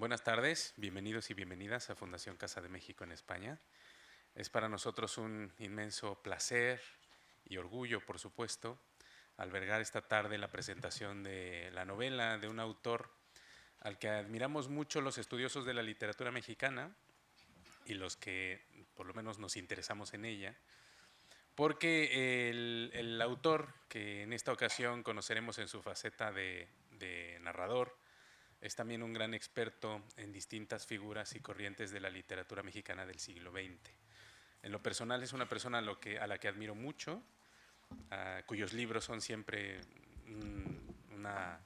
Buenas tardes, bienvenidos y bienvenidas a Fundación Casa de México en España. Es para nosotros un inmenso placer y orgullo, por supuesto, albergar esta tarde la presentación de la novela de un autor al que admiramos mucho los estudiosos de la literatura mexicana y los que por lo menos nos interesamos en ella, porque el autor, que en esta ocasión conoceremos en su faceta de narrador, es también un gran experto en distintas figuras y corrientes de la literatura mexicana del siglo XX. En lo personal es una persona a la que admiro mucho, cuyos libros son siempre una,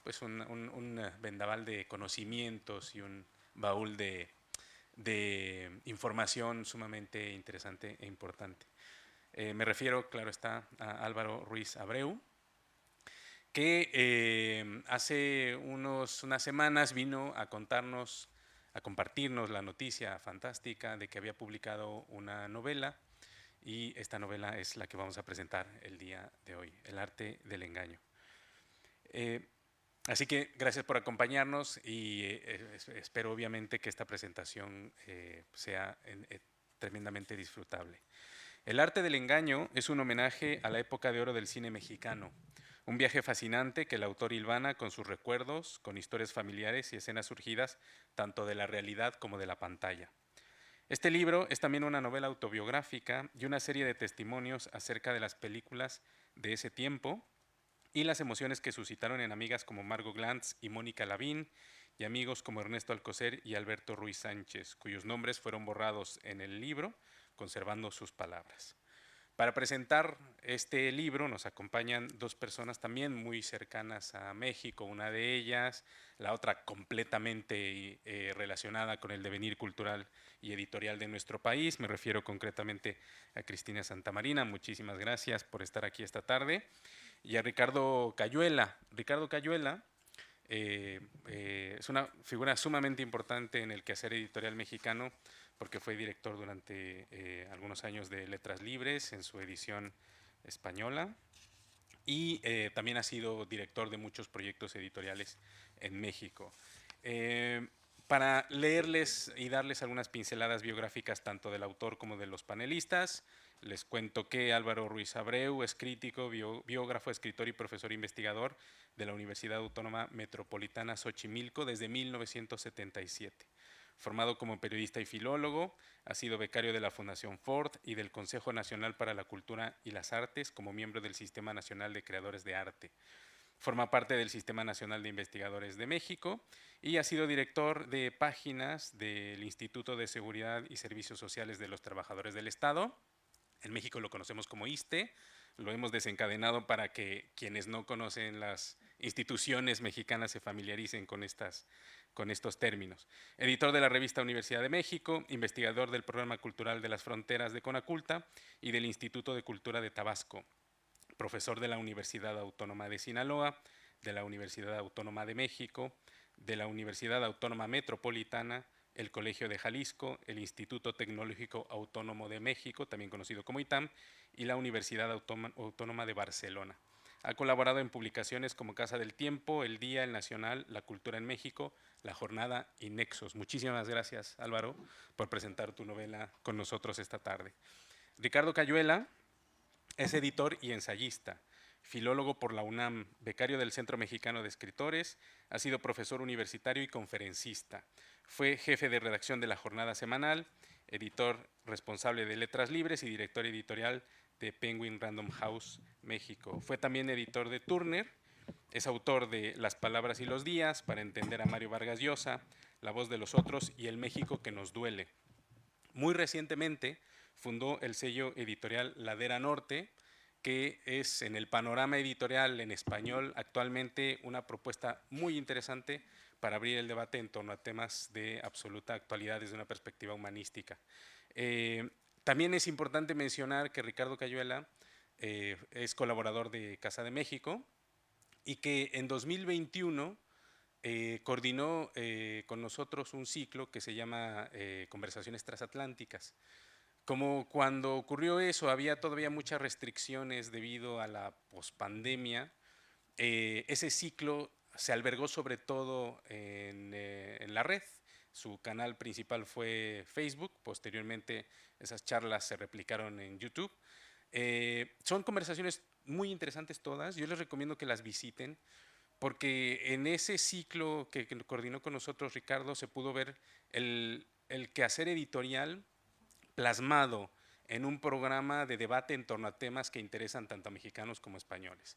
pues un vendaval de conocimientos y un baúl de información sumamente interesante e importante. Me refiero, claro está, a Álvaro Ruiz Abreu, que hace unas semanas vino a contarnos, a compartirnos la noticia fantástica de que había publicado una novela, y esta novela es la que vamos a presentar el día de hoy, El arte del engaño. Eh, Así que gracias por acompañarnos y espero obviamente que esta presentación sea tremendamente disfrutable. El arte del engaño es un homenaje a la época de oro del cine mexicano, un viaje fascinante que el autor hilvana con sus recuerdos, con historias familiares y escenas surgidas tanto de la realidad como de la pantalla. Este libro es también una novela autobiográfica y una serie de testimonios acerca de las películas de ese tiempo y las emociones que suscitaron en amigas como Margot Glantz y Mónica Lavín, y amigos como Ernesto Alcocer y Alberto Ruiz Sánchez, cuyos nombres fueron borrados en el libro, conservando sus palabras. Para presentar este libro nos acompañan dos personas también muy cercanas a México, una de ellas, la otra completamente relacionada con el devenir cultural y editorial de nuestro país. Me refiero concretamente a Cristina Santamarina. Muchísimas gracias por estar aquí esta tarde. Y a Ricardo Cayuela. Ricardo Cayuela es una figura sumamente importante en el quehacer editorial mexicano, porque fue director durante algunos años de Letras Libres en su edición española, y también ha sido director de muchos proyectos editoriales en México. Eh, para leerles y darles algunas pinceladas biográficas tanto del autor como de los panelistas, les cuento que Álvaro Ruiz Abreu es crítico, biógrafo, escritor y profesor investigador de la Universidad Autónoma Metropolitana Xochimilco desde 1977. Formado como periodista y filólogo, ha sido becario de la Fundación Ford y del Consejo Nacional para la Cultura y las Artes como miembro del Sistema Nacional de Creadores de Arte. Forma parte del Sistema Nacional de Investigadores de México y ha sido director de páginas del Instituto de Seguridad y Servicios Sociales de los Trabajadores del Estado. En México lo conocemos como ISSSTE. Lo hemos desencadenado para que quienes no conocen las instituciones mexicanas se familiaricen con estos términos. Editor de la revista Universidad de México, investigador del Programa Cultural de las Fronteras de Conaculta y del Instituto de Cultura de Tabasco, profesor de la Universidad Autónoma de Sinaloa, de la Universidad Autónoma de México, de la Universidad Autónoma Metropolitana, el Colegio de Jalisco, el Instituto Tecnológico Autónomo de México, también conocido como ITAM, y la Universidad Autónoma de Barcelona. Ha colaborado en publicaciones como Casa del Tiempo, El Día, El Nacional, La Cultura en México, La Jornada y Nexos. Muchísimas gracias, Álvaro, por presentar tu novela con nosotros esta tarde. Ricardo Cayuela es editor y ensayista, filólogo por la UNAM, becario del Centro Mexicano de Escritores, ha sido profesor universitario y conferencista. Fue jefe de redacción de La Jornada Semanal, editor responsable de Letras Libres y director editorial de Penguin Random House México. Fue también editor de Turner, es autor de Las Palabras y los Días, Para entender a Mario Vargas Llosa, La Voz de los Otros y El México que nos duele. Muy recientemente fundó el sello editorial Ladera Norte, que es en el panorama editorial en español actualmente una propuesta muy interesante para abrir el debate en torno a temas de absoluta actualidad desde una perspectiva humanística. También es importante mencionar que Ricardo Cayuela es colaborador de Casa de México y que en 2021 coordinó con nosotros un ciclo que se llama Conversaciones Transatlánticas. Como cuando ocurrió eso había todavía muchas restricciones debido a la pospandemia, ese ciclo se albergó sobre todo en la red. Su canal principal fue Facebook, posteriormente esas charlas se replicaron en YouTube. Son conversaciones muy interesantes todas, yo les recomiendo que las visiten, porque en ese ciclo que coordinó con nosotros Ricardo se pudo ver el quehacer editorial plasmado en un programa de debate en torno a temas que interesan tanto a mexicanos como a españoles.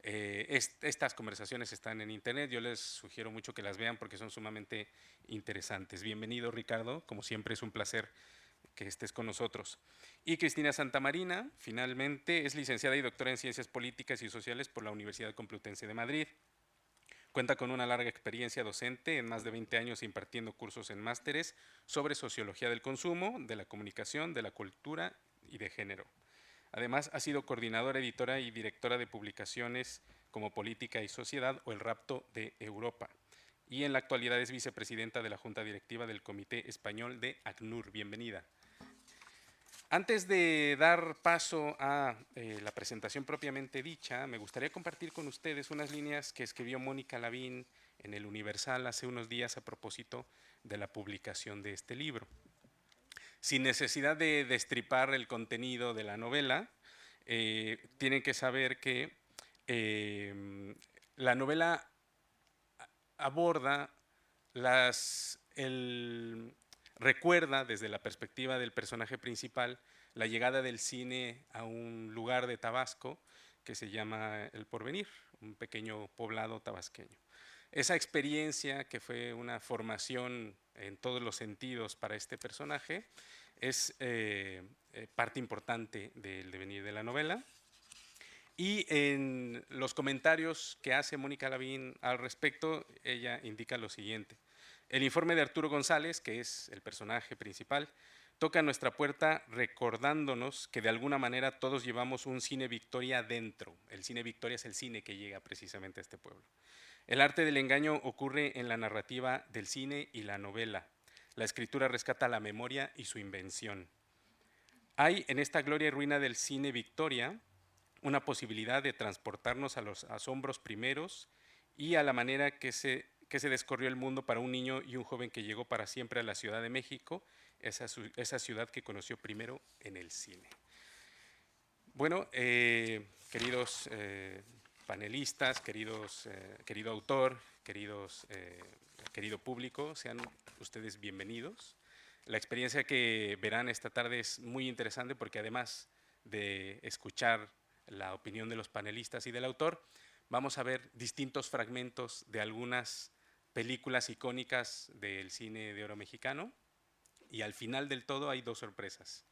Estas conversaciones están en internet, yo les sugiero mucho que las vean porque son sumamente interesantes. Bienvenido, Ricardo, como siempre es un placer que estés con nosotros. Y Cristina Santamarina, finalmente, es licenciada y doctora en Ciencias Políticas y Sociales por la Universidad Complutense de Madrid. Cuenta con una larga experiencia docente en más de 20 años impartiendo cursos en másteres sobre sociología del consumo, de la comunicación, de la cultura y de género. Además, ha sido coordinadora, editora y directora de publicaciones como Política y Sociedad o El Rapto de Europa. Y en la actualidad es vicepresidenta de la Junta Directiva del Comité Español de ACNUR. Bienvenida. Antes de dar paso a la presentación propiamente dicha, me gustaría compartir con ustedes unas líneas que escribió Mónica Lavín en el Universal hace unos días a propósito de la publicación de este libro. Sin necesidad de destripar el contenido de la novela, tienen que saber que la novela aborda recuerda desde la perspectiva del personaje principal la llegada del cine a un lugar de Tabasco que se llama El Porvenir, un pequeño poblado tabasqueño. Esa experiencia, que fue una formación en todos los sentidos para este personaje, es parte importante del devenir de la novela. Y en los comentarios que hace Mónica Lavín al respecto, ella indica lo siguiente. El informe de Arturo González, que es el personaje principal, toca a nuestra puerta recordándonos que de alguna manera todos llevamos un cine Victoria dentro. El cine Victoria es el cine que llega precisamente a este pueblo. El arte del engaño ocurre en la narrativa del cine y la novela. La escritura rescata la memoria y su invención. Hay en esta gloria y ruina del cine Victoria una posibilidad de transportarnos a los asombros primeros y a la manera que se descorrió el mundo para un niño y un joven que llegó para siempre a la Ciudad de México, esa ciudad que conoció primero en el cine. Bueno, queridos panelistas, querido autor, querido público, sean ustedes bienvenidos. La experiencia que verán esta tarde es muy interesante porque además de escuchar la opinión de los panelistas y del autor, vamos a ver distintos fragmentos de algunas películas icónicas del cine de oro mexicano y al final del todo hay dos sorpresas.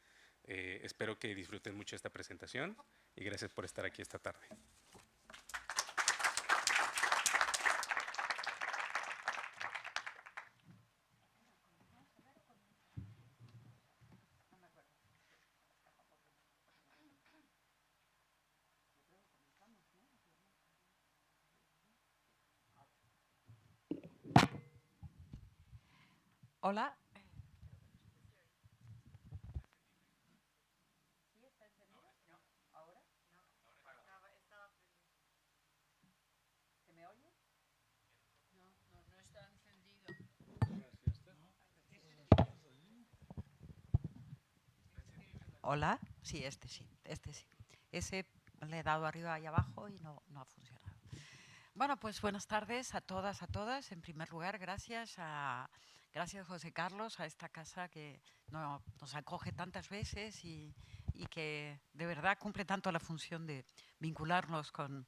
Espero que disfruten mucho esta presentación y gracias por estar aquí esta tarde. Hola. ¿Sí está encendido? No. ¿Ahora? No. Estaba prendido. ¿Se me oye? No, no está encendido. Hola. Sí, este sí. Ese le he dado arriba y abajo y no ha funcionado. Bueno, pues buenas tardes a todas, a todas. En primer lugar, gracias José Carlos, a esta casa que nos acoge tantas veces y que de verdad cumple tanto la función de vincularnos con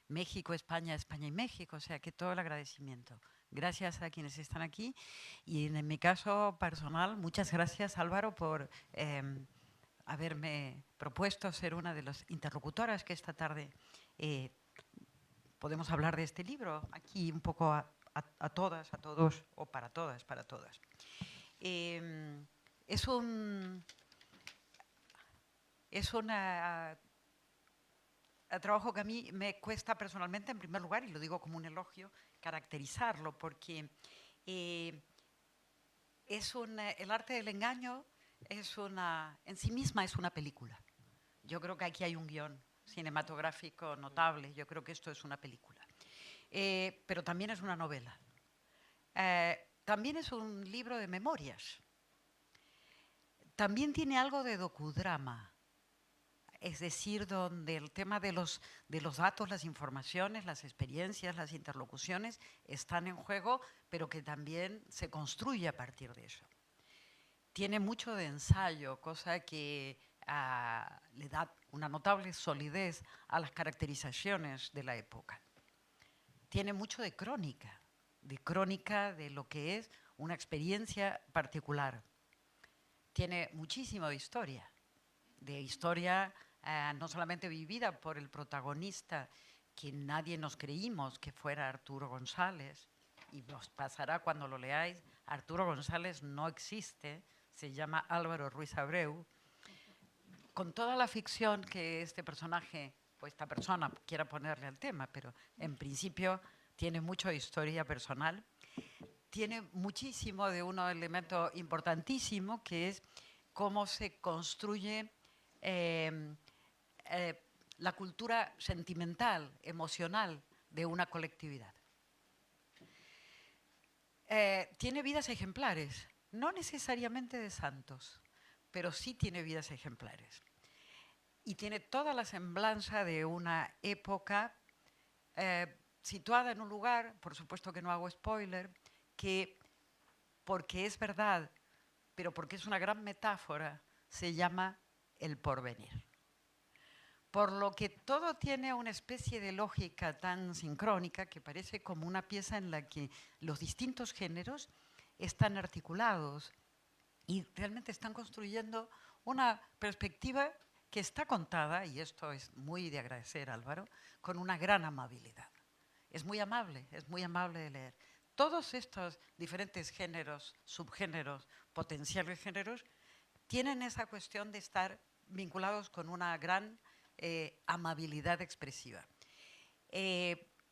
México, España, España y México. O sea que todo el agradecimiento. Gracias a quienes están aquí y en mi caso personal, muchas gracias Álvaro por haberme propuesto ser una de las interlocutoras que esta tarde podemos hablar de este libro, aquí un poco a todas, a todos, o para todas, para todas. Es un trabajo que a mí me cuesta personalmente, en primer lugar, y lo digo como un elogio, caracterizarlo, porque el arte del engaño en sí misma es una película. Yo creo que aquí hay un guión cinematográfico notable, yo creo que esto es una película. pero también es una novela. También es un libro de memorias. También tiene algo de docudrama, es decir, donde el tema de los datos, las informaciones, las experiencias, las interlocuciones están en juego, pero que también se construye a partir de eso. Tiene mucho de ensayo, cosa que le da una notable solidez a las caracterizaciones de la época. Tiene mucho de crónica de lo que es una experiencia particular. Tiene muchísimo de historia no solamente vivida por el protagonista, que nadie nos creímos que fuera Arturo González, y os pasará cuando lo leáis, Arturo González no existe, se llama Álvaro Ruiz Abreu, con toda la ficción que este personaje, o esta persona quiera ponerle al tema, pero en principio tiene mucho de historia personal, tiene muchísimo de un elemento importantísimo que es cómo se construye la cultura sentimental, emocional de una colectividad. Tiene vidas ejemplares, no necesariamente de santos, pero sí tiene vidas ejemplares. Y tiene toda la semblanza de una época situada en un lugar, por supuesto que no hago spoiler, que porque es verdad, pero porque es una gran metáfora, se llama el porvenir. Por lo que todo tiene una especie de lógica tan sincrónica que parece como una pieza en la que los distintos géneros están articulados y realmente están construyendo una perspectiva que está contada, y esto es muy de agradecer, Álvaro, con una gran amabilidad. Es muy amable de leer. Todos estos diferentes géneros, subgéneros, potenciales géneros, tienen esa cuestión de estar vinculados con una gran amabilidad expresiva.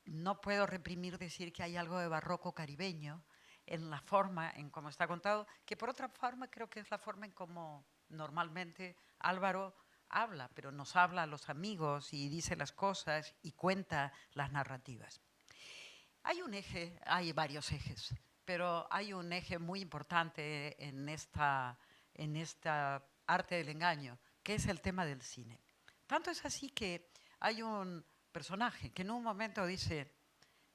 No puedo reprimir decir que hay algo de barroco caribeño en la forma en cómo está contado, que por otra forma creo que es la forma en cómo normalmente Álvaro habla, pero nos habla a los amigos y dice las cosas y cuenta las narrativas. Hay un eje, hay varios ejes, pero hay un eje muy importante en esta arte del engaño, que es el tema del cine. Tanto es así que hay un personaje que en un momento dice,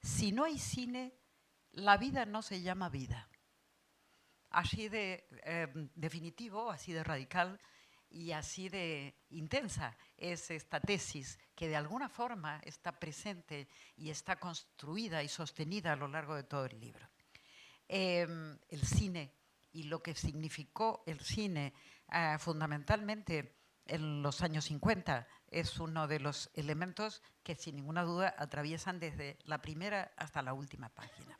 si no hay cine, la vida no se llama vida. Así de definitivo, así de radical y así de intensa es esta tesis que de alguna forma está presente y está construida y sostenida a lo largo de todo el libro. El cine y lo que significó el cine fundamentalmente en los años 50 es uno de los elementos que sin ninguna duda atraviesan desde la primera hasta la última página.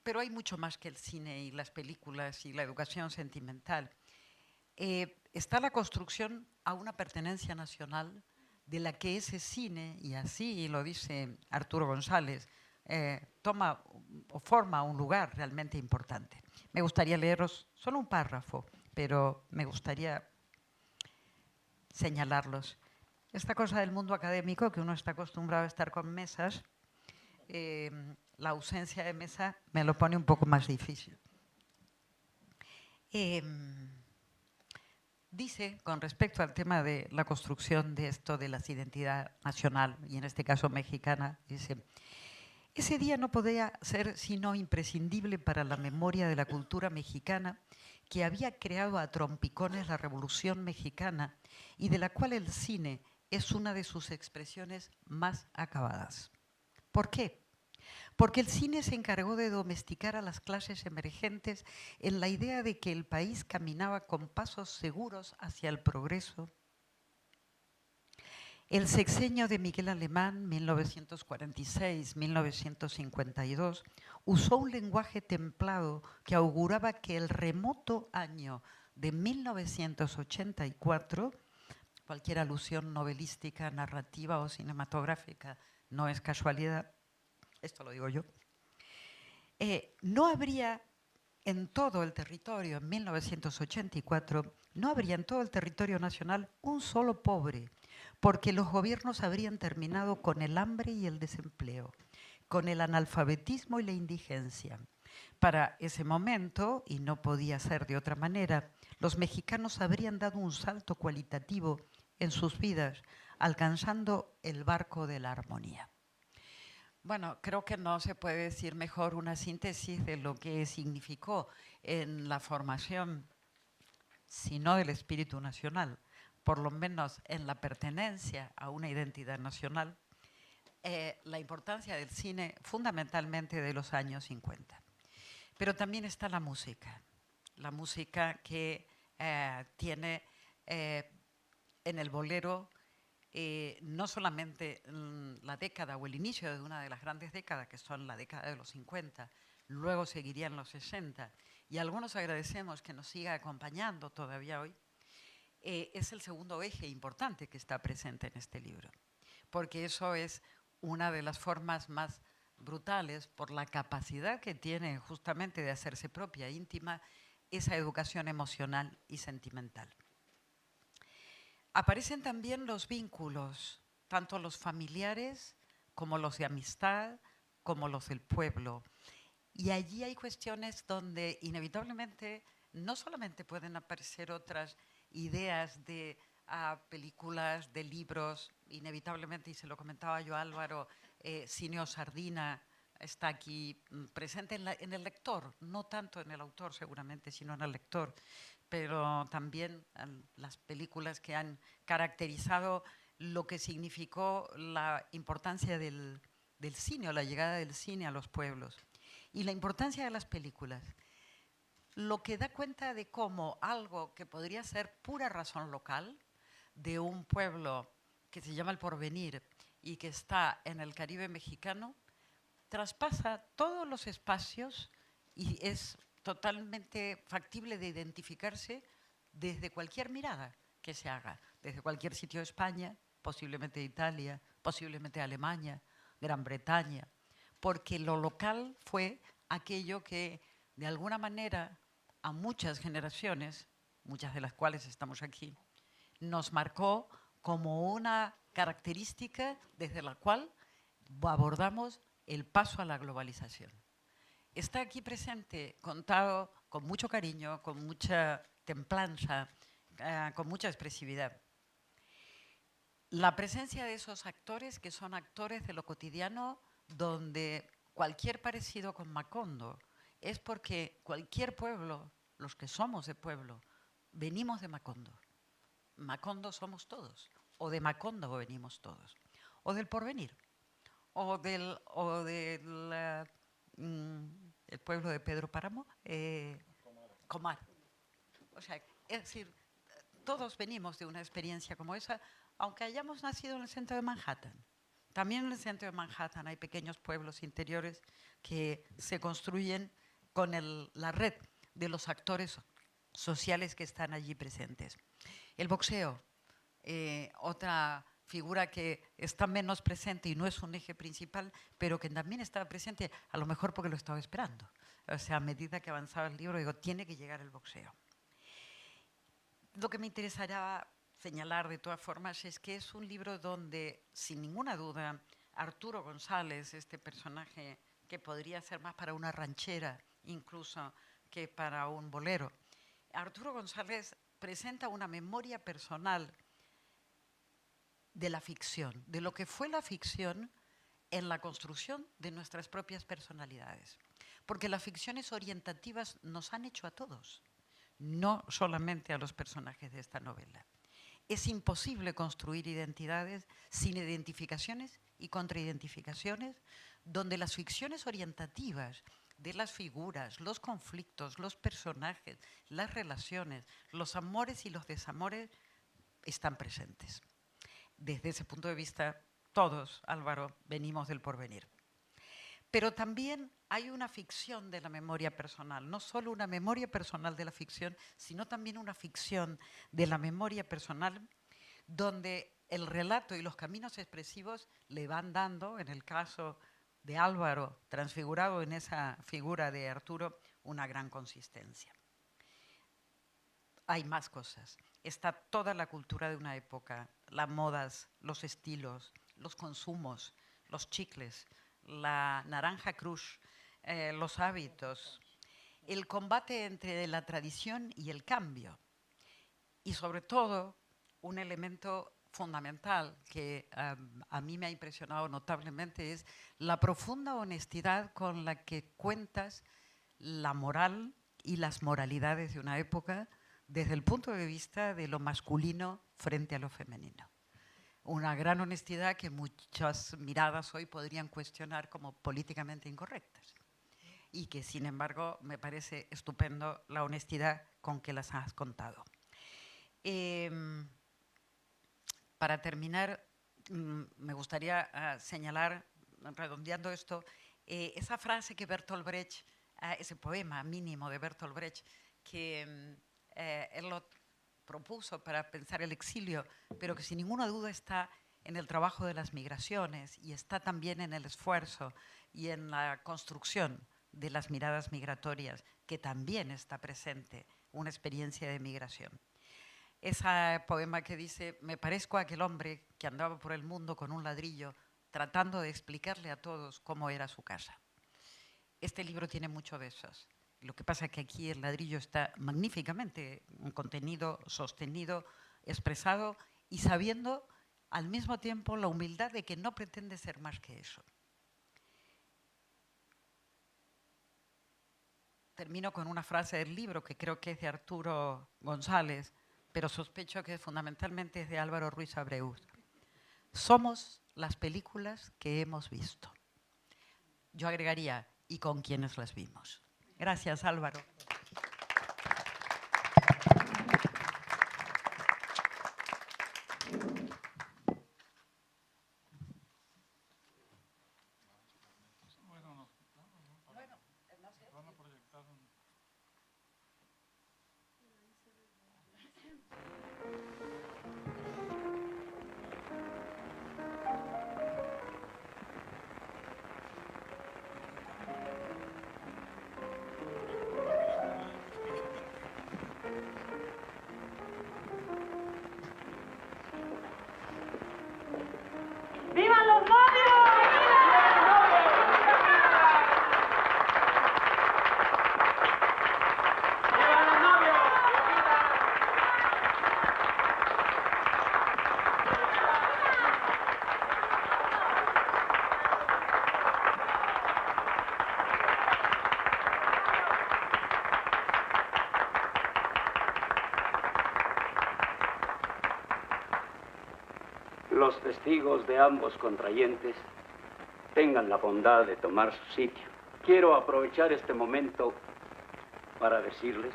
Pero hay mucho más que el cine y las películas y la educación sentimental. Está la construcción a una pertenencia nacional de la que ese cine, y así lo dice Arturo González, toma o forma un lugar realmente importante. Me gustaría leeros solo un párrafo, pero me gustaría señalarlos. Esta cosa del mundo académico, que uno está acostumbrado a estar con mesas, la ausencia de mesa me lo pone un poco más difícil. Dice, con respecto al tema de la construcción de esto de la identidad nacional, y en este caso mexicana, dice, ese día no podía ser sino imprescindible para la memoria de la cultura mexicana que había creado a trompicones la Revolución Mexicana y de la cual el cine es una de sus expresiones más acabadas. ¿Por qué? Porque el cine se encargó de domesticar a las clases emergentes en la idea de que el país caminaba con pasos seguros hacia el progreso. El sexenio de Miguel Alemán, 1946-1952, usó un lenguaje templado que auguraba que el remoto año de 1984, cualquier alusión novelística, narrativa o cinematográfica no es casualidad, esto lo digo yo, no habría en todo el territorio, en 1984, no habría en todo el territorio nacional un solo pobre, porque los gobiernos habrían terminado con el hambre y el desempleo, con el analfabetismo y la indigencia. Para ese momento, y no podía ser de otra manera, los mexicanos habrían dado un salto cualitativo en sus vidas, alcanzando el barco de la armonía. Bueno, creo que no se puede decir mejor una síntesis de lo que significó en la formación, sino del espíritu nacional, por lo menos en la pertenencia a una identidad nacional, la importancia del cine fundamentalmente de los años 50. Pero también está la música que tiene en el bolero no solamente la década o el inicio de una de las grandes décadas, que son la década de los 50, luego seguirían los 60, y algunos agradecemos que nos siga acompañando todavía hoy, es el segundo eje importante que está presente en este libro, porque eso es una de las formas más brutales por la capacidad que tiene justamente de hacerse propia, íntima, esa educación emocional y sentimental. Aparecen también los vínculos, tanto los familiares como los de amistad, como los del pueblo. Y allí hay cuestiones donde inevitablemente no solamente pueden aparecer otras ideas de películas, de libros, inevitablemente, y se lo comentaba yo a Álvaro, Cineo Sardina está aquí presente en el lector, no tanto en el autor seguramente, sino en el lector, pero también las películas que han caracterizado lo que significó la importancia del cine o la llegada del cine a los pueblos. Y la importancia de las películas, lo que da cuenta de cómo algo que podría ser pura razón local, de un pueblo que se llama El Porvenir y que está en el Caribe mexicano, traspasa todos los espacios y es totalmente factible de identificarse desde cualquier mirada que se haga, desde cualquier sitio de España, posiblemente de Italia, posiblemente de Alemania, Gran Bretaña, porque lo local fue aquello que de alguna manera a muchas generaciones, muchas de las cuales estamos aquí, nos marcó como una característica desde la cual abordamos el paso a la globalización. Está aquí presente, contado con mucho cariño, con mucha templanza, con mucha expresividad. La presencia de esos actores, que son actores de lo cotidiano, donde cualquier parecido con Macondo es porque cualquier pueblo, los que somos de pueblo, venimos de Macondo. Macondo somos todos, o de Macondo venimos todos, o del Porvenir, o del el pueblo de Pedro Páramo, Comar. O sea, es decir, todos venimos de una experiencia como esa, aunque hayamos nacido en el centro de Manhattan. También en el centro de Manhattan hay pequeños pueblos interiores que se construyen con la red de los actores sociales que están allí presentes. El boxeo, otra figura que está menos presente y no es un eje principal, pero que también estaba presente, a lo mejor porque lo estaba esperando. O sea, a medida que avanzaba el libro, digo, tiene que llegar el boxeo. Lo que me interesará señalar de todas formas es que es un libro donde, sin ninguna duda, Arturo González, este personaje que podría ser más para una ranchera incluso que para un bolero, Arturo González presenta una memoria personal de la ficción, de lo que fue la ficción en la construcción de nuestras propias personalidades. Porque las ficciones orientativas nos han hecho a todos, no solamente a los personajes de esta novela. Es imposible construir identidades sin identificaciones y contraidentificaciones, donde las ficciones orientativas de las figuras, los conflictos, los personajes, las relaciones, los amores y los desamores están presentes. Desde ese punto de vista, todos, Álvaro, venimos del porvenir. Pero también hay una ficción de la memoria personal, no solo una memoria personal de la ficción, sino también una ficción de la memoria personal donde el relato y los caminos expresivos le van dando, en el caso de Álvaro, transfigurado en esa figura de Arturo, una gran consistencia. hay más cosas. Está toda la cultura de una época, las modas, los estilos, los consumos, los chicles, la naranja crush, los hábitos, el combate entre la tradición y el cambio. Y sobre todo, un elemento fundamental que a mí me ha impresionado notablemente es la profunda honestidad con la que cuentas la moral y las moralidades de una época desde el punto de vista de lo masculino frente a lo femenino. Una gran honestidad que muchas miradas hoy podrían cuestionar como políticamente incorrectas y que, sin embargo, me parece estupendo la honestidad con que las has contado. Para terminar, me gustaría señalar, redondeando esto, esa frase que Bertolt Brecht, ese poema mínimo de Bertolt Brecht, que él lo propuso para pensar el exilio, pero que sin ninguna duda está en el trabajo de las migraciones y está también en el esfuerzo y en la construcción de las miradas migratorias, que también está presente una experiencia de migración. Ese poema que dice: me parezco a aquel hombre que andaba por el mundo con un ladrillo tratando de explicarle a todos cómo era su casa. Este libro tiene mucho de esos. Lo que pasa es que aquí el ladrillo está magníficamente contenido, sostenido, expresado y sabiendo al mismo tiempo la humildad de que no pretende ser más que eso. Termino con una frase del libro que creo que es de Arturo González, pero sospecho que fundamentalmente es de Álvaro Ruiz Abreu. Somos las películas que hemos visto. Yo agregaría, y con quienes las vimos. Gracias, Álvaro. ¡Vivan los novios! ¡Vivan los novios! Los testigos de ambos contrayentes tengan la bondad de tomar su sitio. Quiero aprovechar este momento para decirles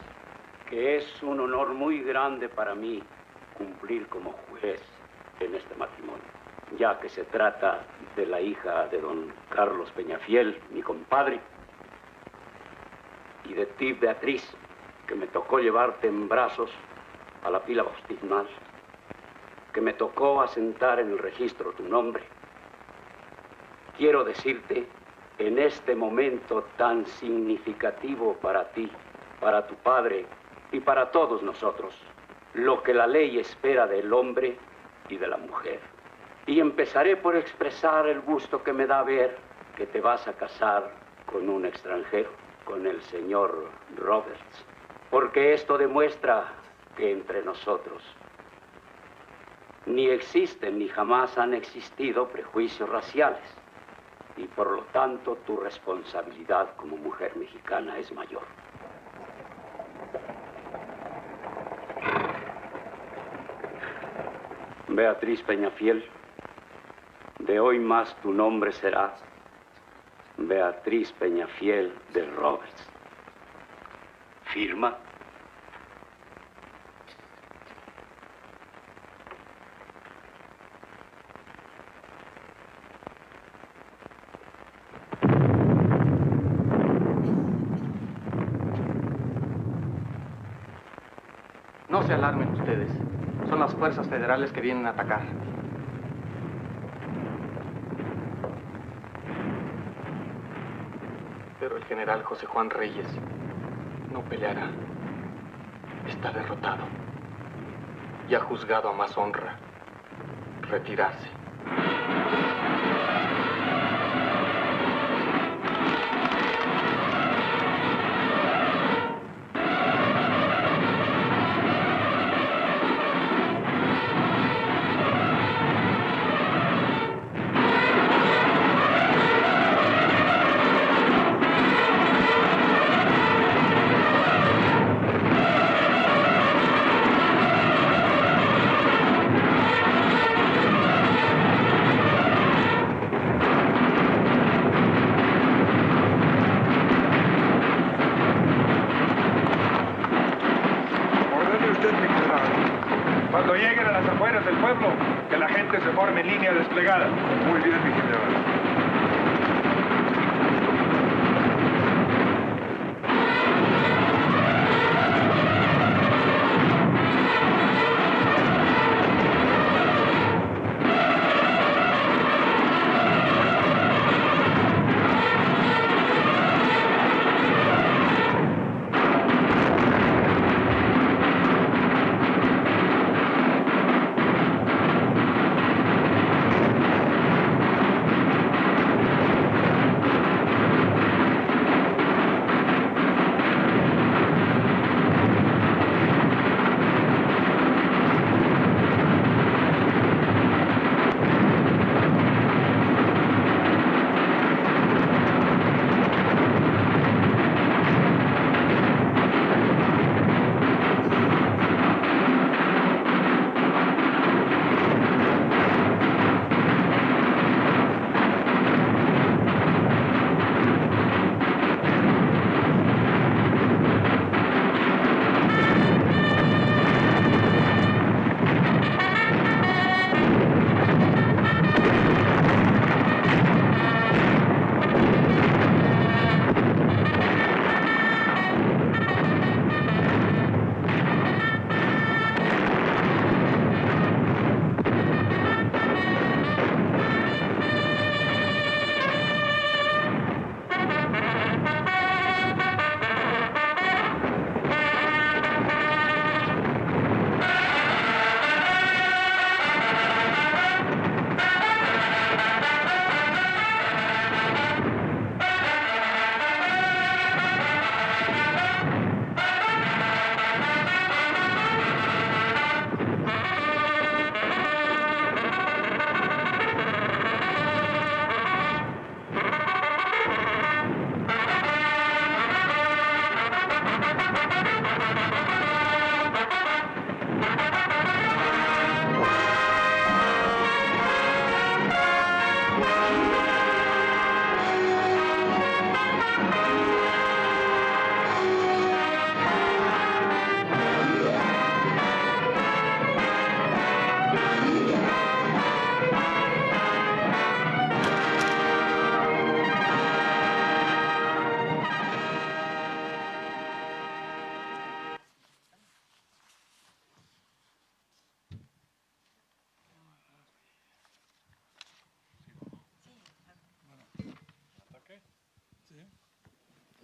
que es un honor muy grande para mí cumplir como juez en este matrimonio, ya que se trata de la hija de don Carlos Peñafiel, mi compadre, y de ti, Beatriz, que me tocó llevarte en brazos a la pila bautismal, que me tocó asentar en el registro tu nombre. Quiero decirte, en este momento tan significativo para ti, para tu padre y para todos nosotros, lo que la ley espera del hombre y de la mujer. Y empezaré por expresar el gusto que me da ver que te vas a casar con un extranjero, con el señor Roberts, porque esto demuestra que entre nosotros ni existen ni jamás han existido prejuicios raciales, y por lo tanto tu responsabilidad como mujer mexicana es mayor. Beatriz Peñafiel, de hoy más tu nombre será Beatriz Peñafiel de Roberts. Firma. No se alarmen ustedes. Son las fuerzas federales que vienen a atacar. Pero el general José Juan Reyes no peleará. está derrotado y ha juzgado a más honra retirarse. Cuando lleguen a las afueras del pueblo, que la gente se forme en línea desplegada. Muy bien, mi general.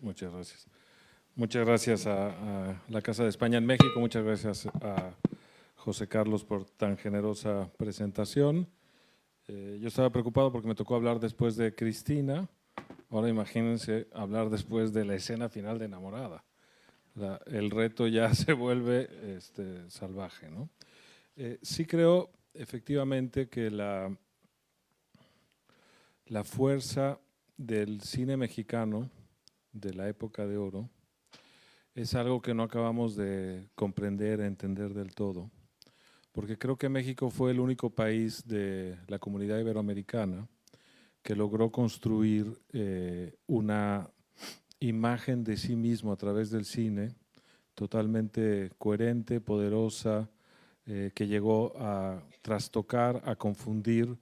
Muchas gracias. Muchas gracias a la Casa de España en México, muchas gracias a José Carlos por tan generosa presentación. Yo estaba preocupado porque me tocó hablar después de Cristina, ahora imagínense hablar después de la escena final de Enamorada. El reto ya se vuelve salvaje, ¿no? Sí creo efectivamente que la fuerza del cine mexicano de la época de oro es algo que no acabamos de comprender, entender del todo, porque creo que México fue el único país de la comunidad iberoamericana que logró construir una imagen de sí mismo a través del cine totalmente coherente, poderosa, que llegó a trastocar, a confundir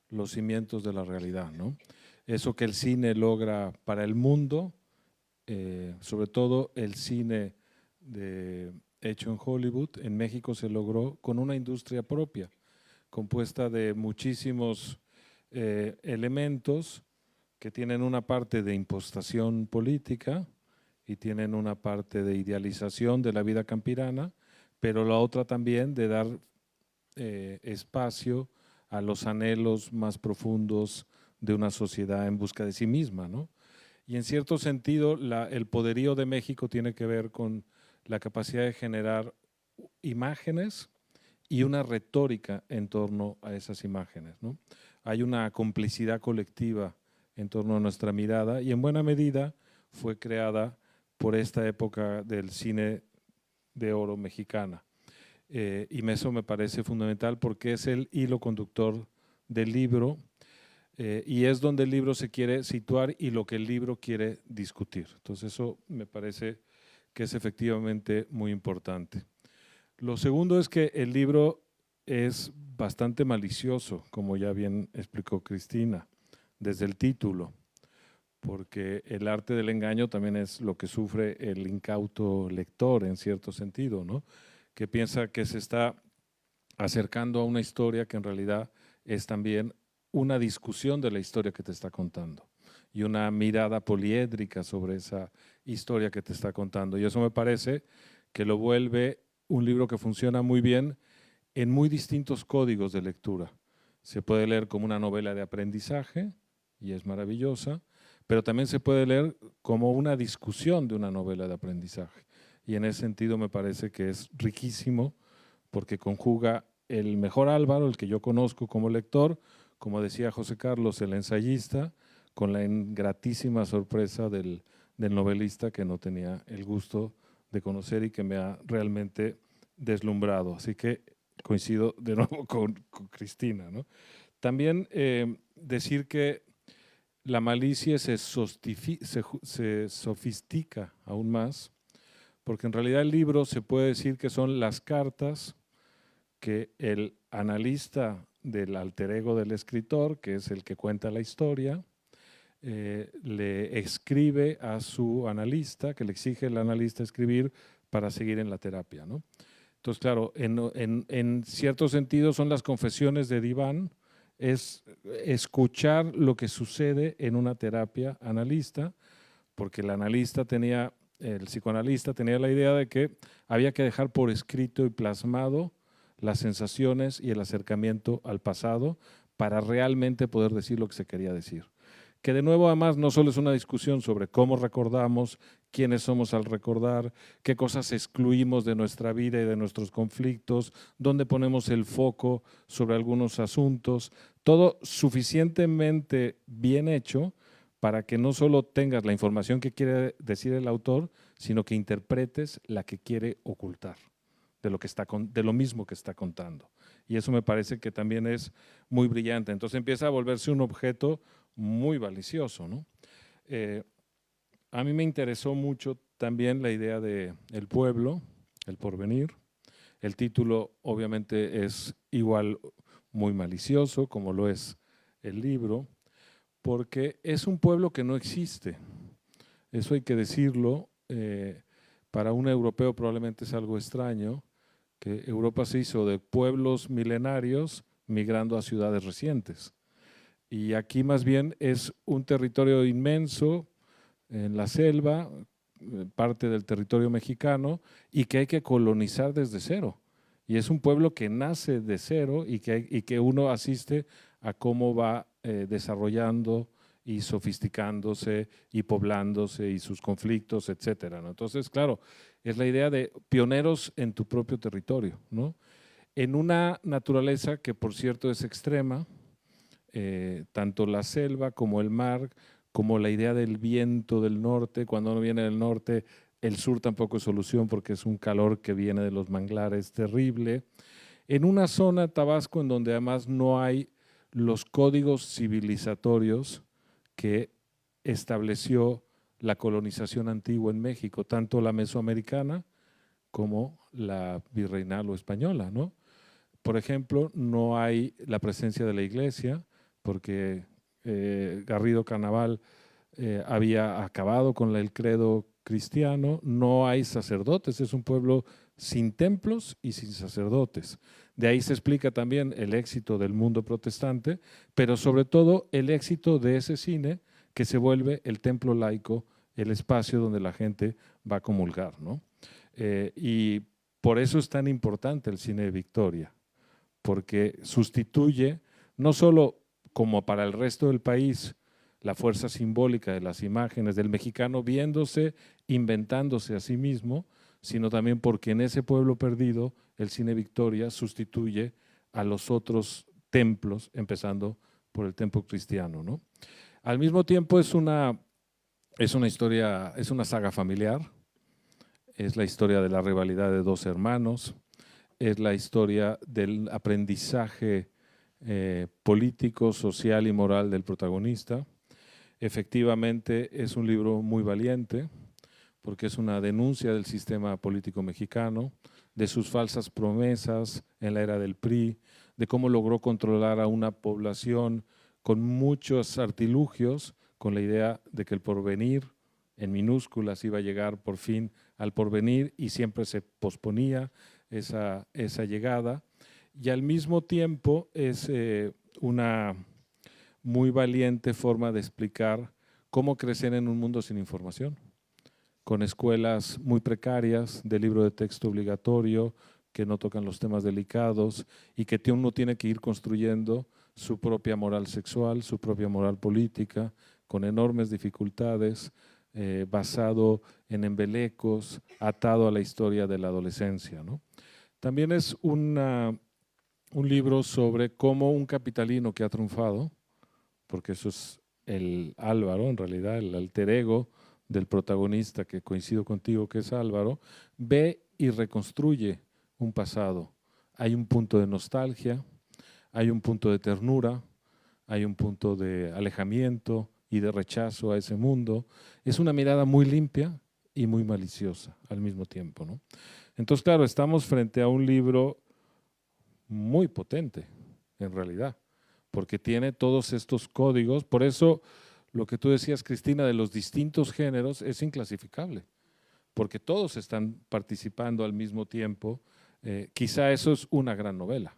los cimientos de la realidad, ¿no? Eso que el cine logra para el mundo, sobre todo el cine hecho en Hollywood, en México se logró con una industria propia, compuesta de muchísimos elementos que tienen una parte de impostación política y tienen una parte de idealización de la vida campirana, pero la otra también de dar espacio a los anhelos más profundos de una sociedad en busca de sí misma, ¿no? Y en cierto sentido, el poderío de México tiene que ver con la capacidad de generar imágenes y una retórica en torno a esas imágenes, ¿no? Hay una complicidad colectiva en torno a nuestra mirada y en buena medida fue creada por esta época del cine de oro mexicana. Y eso me parece fundamental porque es el hilo conductor del libro y es donde el libro se quiere situar y lo que el libro quiere discutir. Entonces eso me parece que es efectivamente muy importante. Lo segundo es que el libro es bastante malicioso, como ya bien explicó Cristina, desde el título, porque el arte del engaño también es lo que sufre el incauto lector en cierto sentido, ¿no? Que piensa que se está acercando a una historia que en realidad es también una discusión de la historia que te está contando y una mirada poliédrica sobre esa historia que te está contando. Y eso me parece que lo vuelve un libro que funciona muy bien en muy distintos códigos de lectura. Se puede leer como una novela de aprendizaje y es maravillosa, pero también se puede leer como una discusión de una novela de aprendizaje. Y en ese sentido me parece que es riquísimo porque conjuga el mejor Álvaro, el que yo conozco como lector, como decía José Carlos, el ensayista, con la gratísima sorpresa del novelista que no tenía el gusto de conocer y que me ha realmente deslumbrado. Así que coincido de nuevo con Cristina, ¿no? También decir que la malicia se sofistica aún más, porque en realidad el libro se puede decir que son las cartas que el analista del alter ego del escritor, que es el que cuenta la historia, le escribe a su analista, que le exige el analista escribir para seguir en la terapia, ¿no? Entonces, claro, en cierto sentido son las confesiones de diván, es escuchar lo que sucede en una terapia analista, porque el psicoanalista tenía la idea de que había que dejar por escrito y plasmado las sensaciones y el acercamiento al pasado para realmente poder decir lo que se quería decir. Que de nuevo además no solo es una discusión sobre cómo recordamos, quiénes somos al recordar, qué cosas excluimos de nuestra vida y de nuestros conflictos, dónde ponemos el foco sobre algunos asuntos, todo suficientemente bien hecho para que no solo tengas la información que quiere decir el autor, sino que interpretes la que quiere ocultar de lo mismo que está contando. Y eso me parece que también es muy brillante. Entonces empieza a volverse un objeto muy malicioso, ¿no? A mí me interesó mucho también la idea de el pueblo, el porvenir. El título obviamente es igual muy malicioso, como lo es el libro, porque es un pueblo que no existe. Eso hay que decirlo. Para un europeo probablemente es algo extraño, que Europa se hizo de pueblos milenarios migrando a ciudades recientes. Y aquí más bien es un territorio inmenso en la selva, parte del territorio mexicano, y que hay que colonizar desde cero. Y es un pueblo que nace de cero y que uno asiste a cómo va desarrollando y sofisticándose y poblándose y sus conflictos, etcétera, ¿no? Entonces, claro, es la idea de pioneros en tu propio territorio, ¿no? En una naturaleza que, por cierto, es extrema, tanto la selva como el mar, como la idea del viento del norte. Cuando uno viene del norte, el sur tampoco es solución porque es un calor que viene de los manglares terrible. En una zona, Tabasco, en donde además no hay los códigos civilizatorios que estableció la colonización antigua en México, tanto la mesoamericana como la virreinal o española, ¿no? Por ejemplo, no hay la presencia de la iglesia, porque Garrido Carnaval había acabado con el credo cristiano, no hay sacerdotes, es un pueblo sin templos y sin sacerdotes. De ahí se explica también el éxito del mundo protestante, pero sobre todo el éxito de ese cine que se vuelve el templo laico el espacio donde la gente va a comulgar, ¿no? Y por eso es tan importante el cine de Victoria, porque sustituye, no solo como para el resto del país, la fuerza simbólica de las imágenes del mexicano viéndose, inventándose a sí mismo, sino también porque en ese pueblo perdido el cine Victoria sustituye a los otros templos, empezando por el templo cristiano, ¿no? Al mismo tiempo es una historia, es una saga familiar, es la historia de la rivalidad de dos hermanos, es la historia del aprendizaje político, social y moral del protagonista. Efectivamente es un libro muy valiente porque es una denuncia del sistema político mexicano, de sus falsas promesas en la era del PRI, de cómo logró controlar a una población con muchos artilugios, con la idea de que el porvenir en minúsculas iba a llegar por fin al porvenir y siempre se posponía esa llegada. Y al mismo tiempo es una muy valiente forma de explicar cómo crecer en un mundo sin información, con escuelas muy precarias de libro de texto obligatorio que no tocan los temas delicados y que uno tiene que ir construyendo su propia moral sexual, su propia moral política, con enormes dificultades, basado en embelecos, atado a la historia de la adolescencia, ¿no? También es un libro sobre cómo un capitalino que ha triunfado, porque eso es el Álvaro, en realidad, el alter ego del protagonista, que coincido contigo que es Álvaro, ve y reconstruye un pasado. Hay un punto de nostalgia, hay un punto de ternura, hay un punto de alejamiento y de rechazo a ese mundo. Es una mirada muy limpia y muy maliciosa al mismo tiempo, ¿no? Entonces, claro, estamos frente a un libro muy potente, en realidad, porque tiene todos estos códigos. Por eso, lo que tú decías, Cristina, de los distintos géneros es inclasificable, porque todos están participando al mismo tiempo. Quizá eso es una gran novela,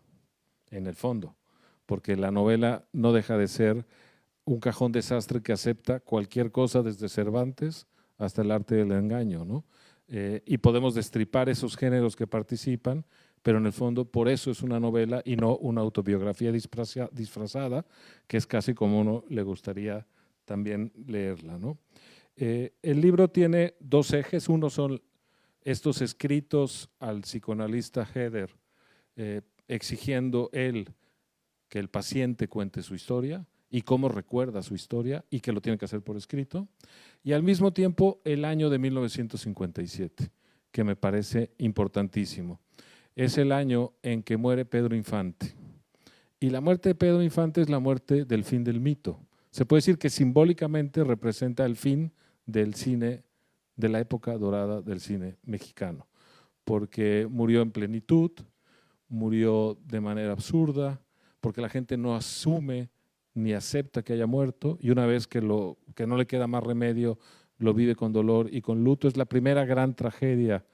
en el fondo, porque la novela no deja de ser un cajón desastre que acepta cualquier cosa desde Cervantes hasta el arte del engaño, ¿no? Y podemos destripar esos géneros que participan, pero en el fondo por eso es una novela y no una autobiografía disfrazada, que es casi como uno le gustaría también leerla, ¿no? El libro tiene dos ejes. Uno son estos escritos al psicoanalista Heder, exigiendo él que el paciente cuente su historia y cómo recuerda su historia y que lo tiene que hacer por escrito. Y al mismo tiempo el año de 1957, que me parece importantísimo. Es el año en que muere Pedro Infante. Y la muerte de Pedro Infante es la muerte del fin del mito. Se puede decir que simbólicamente representa el fin del cine, de la época dorada del cine mexicano, porque murió en plenitud, murió de manera absurda, porque la gente no asume ni acepta que haya muerto, y una vez que no le queda más remedio, lo vive con dolor y con luto. Es la primera gran tragedia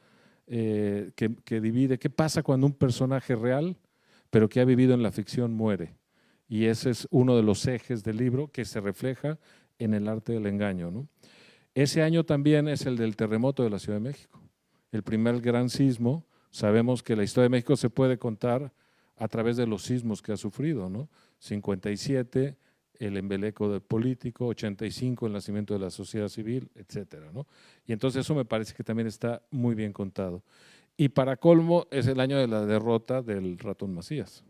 que divide. ¿Qué pasa cuando un personaje real, pero que ha vivido en la ficción, muere? Y ese es uno de los ejes del libro que se refleja en el arte del engaño, ¿no? Ese año también es el del terremoto de la Ciudad de México, el primer gran sismo. Sabemos que la historia de México se puede contar a través de los sismos que ha sufrido, ¿no? 57, el embeleco del político, 85, el nacimiento de la sociedad civil, etcétera, ¿no? Y entonces eso me parece que también está muy bien contado. Y para colmo es el año de la derrota del Ratón Macías,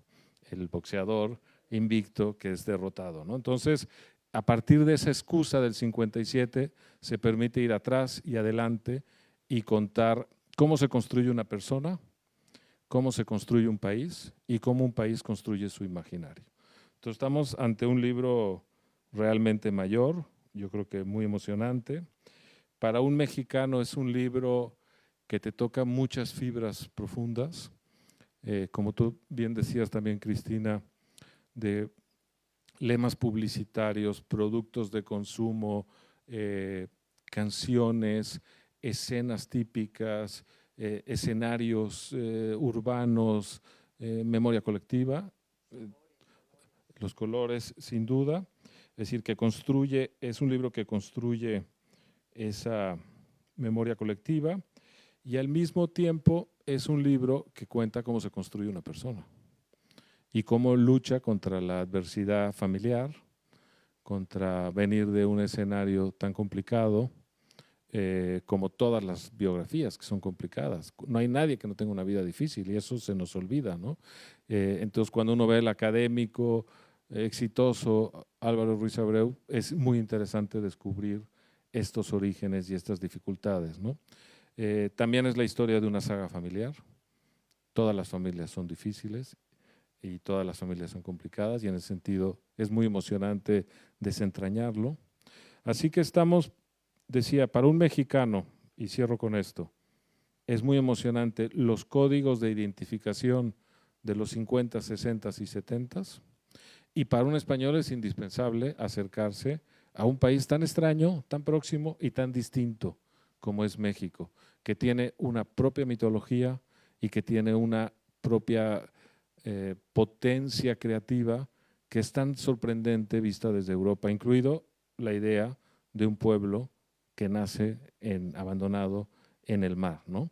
el boxeador invicto que es derrotado, ¿no? Entonces, a partir de esa excusa del 57, se permite ir atrás y adelante y contar cómo se construye una persona, cómo se construye un país y cómo un país construye su imaginario. Entonces estamos ante un libro realmente mayor, yo creo que muy emocionante. Para un mexicano es un libro que te toca muchas fibras profundas, como tú bien decías también, Cristina, de lemas publicitarios, productos de consumo, canciones, escenas típicas, escenarios urbanos, memoria colectiva, los colores sin duda. Es decir, que construye, es un libro que construye esa memoria colectiva, y al mismo tiempo es un libro que cuenta cómo se construye una persona y cómo lucha contra la adversidad familiar, contra venir de un escenario tan complicado, como todas las biografías que son complicadas. No hay nadie que no tenga una vida difícil y eso se nos olvida, ¿no? Entonces, cuando uno ve el académico exitoso Álvaro Ruiz Abreu, es muy interesante descubrir estos orígenes y estas dificultades, ¿no? También es la historia de una saga familiar. Todas las familias son difíciles y todas las familias son complicadas y en ese sentido es muy emocionante desentrañarlo. Así que estamos, decía, para un mexicano, y cierro con esto, es muy emocionante los códigos de identificación de los 50, 60 y 70, y para un español es indispensable acercarse a un país tan extraño, tan próximo y tan distinto como es México, que tiene una propia mitología y que tiene una propia potencia creativa que es tan sorprendente vista desde Europa, incluido la idea de un pueblo que nace abandonado en el mar, ¿no?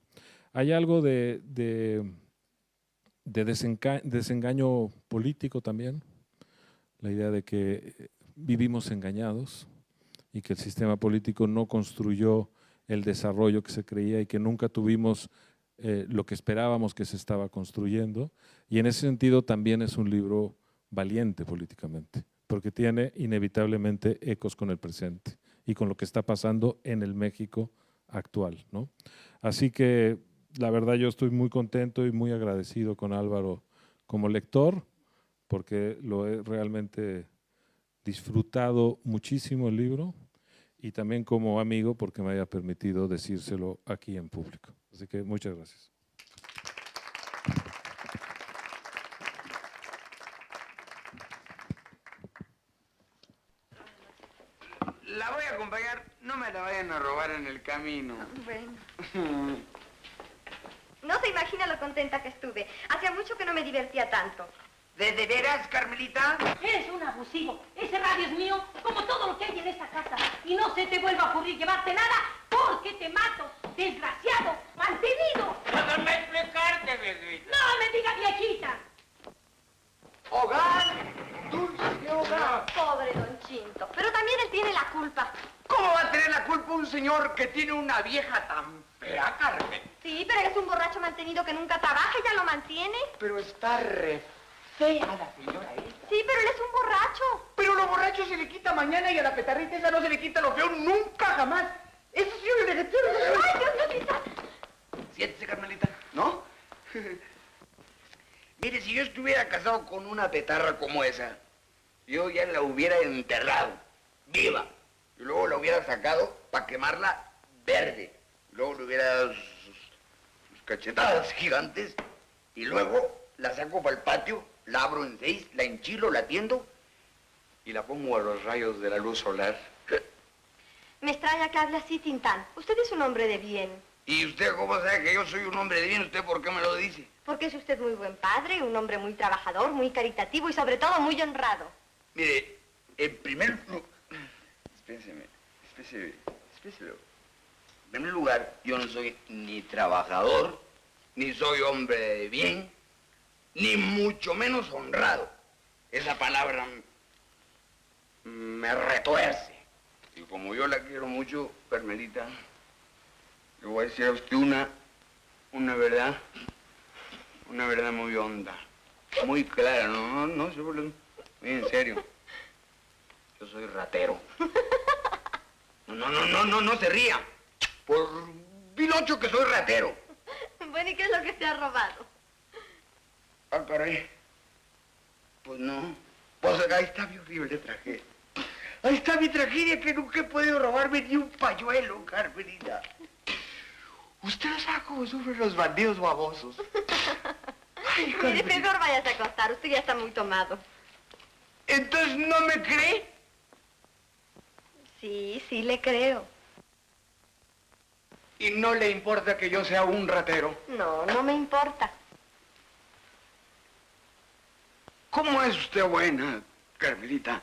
Hay algo de desengaño político también, la idea de que vivimos engañados y que el sistema político no construyó el desarrollo que se creía y que nunca tuvimos lo que esperábamos que se estaba construyendo. Y en ese sentido también es un libro valiente políticamente, porque tiene inevitablemente ecos con el presente y con lo que está pasando en el México actual, ¿no? Así que la verdad yo estoy muy contento y muy agradecido con Álvaro como lector, porque lo he realmente disfrutado muchísimo el libro, y también como amigo porque me haya permitido decírselo aquí en público. Así que muchas gracias. La voy a acompañar, no me la vayan a robar en el camino. Bueno. No se imagina lo contenta que estuve. Hacía mucho que no me divertía tanto. ¿De veras, Carmelita? Eres un abusivo. Ese radio es mío, como todo lo que hay en esta casa. Y no se te vuelva a ocurrir llevarte nada, porque te mato. Desgraciado, mantenido. Déjame explicarte, viejita. No me diga viejita. Hogar, dulce hogar. Pobre don Chinto. Pero también él tiene la culpa. ¿Cómo va a tener la culpa un señor que tiene una vieja tan fea, Carmen? Sí, pero él es un borracho mantenido que nunca trabaja y ya lo mantiene. Pero está re fea la señora esta. Sí, pero él es un borracho. Pero lo borracho se le quita mañana y a la petarrita esa no se le quita lo feo nunca jamás. Eso sí es de ¡Ay, Dios mío, quita! Siéntese, Carmelita, ¿no? Mire, si yo estuviera casado con una petarra como esa, yo ya la hubiera enterrado, viva. Y luego la hubiera sacado para quemarla verde. Y luego le hubiera dado sus cachetadas gigantes. Y luego la saco para el patio, la abro en 6, la enchilo, la tiendo y la pongo a los rayos de la luz solar. Me extraña que hable así, Tintán. Usted es un hombre de bien. ¿Y usted cómo sabe que yo soy un hombre de bien? ¿Usted por qué me lo dice? Porque es usted muy buen padre, un hombre muy trabajador, muy caritativo y sobre todo muy honrado. Mire, en primer lugar... Espéselo. En primer lugar, yo no soy ni trabajador, ni soy hombre de bien, ni mucho menos honrado. Esa palabra me retuerce. Y como yo la quiero mucho, Carmelita, le voy a decir a usted una verdad muy honda, muy clara, no se burlen, muy en serio. Yo soy ratero. No se ría. Por pilocho que soy ratero. Bueno, ¿y qué es lo que te ha robado? Ah, caray. Pues no. Pues ahí está mi horrible tragedia. Ahí está mi tragedia, que nunca he podido robarme ni un pañuelo, Carmelita. Usted no sabe cómo sufren los bandidos babosos. Ay, mire, mejor váyase a acostar. Usted ya está muy tomado. ¿Entonces no me cree? Sí, sí le creo. ¿Y no le importa que yo sea un ratero? No, no me importa. ¿Cómo es usted buena, Carmelita?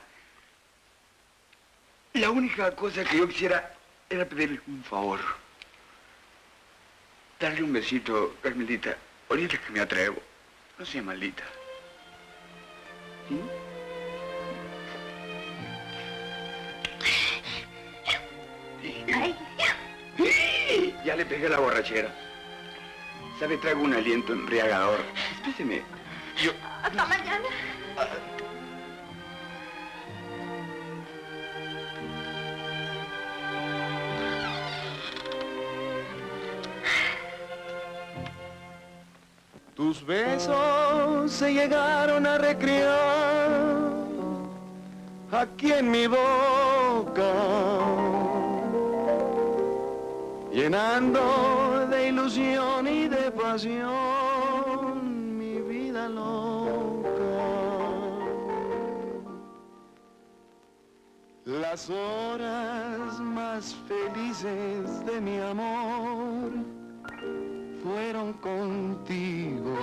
La única cosa que yo quisiera era pedirle un favor. Darle un besito, Carmelita. Ahorita que me atrevo. No sea maldita. ¿Sí? Ya le pegué la borrachera. ¿Sabe? Traigo un aliento embriagador. Espéreme. Yo... Hasta mañana. Tus besos se llegaron a recrear aquí en mi boca, llenando de ilusión y de pasión mi vida loca. Las horas más felices de mi amor fueron contigo.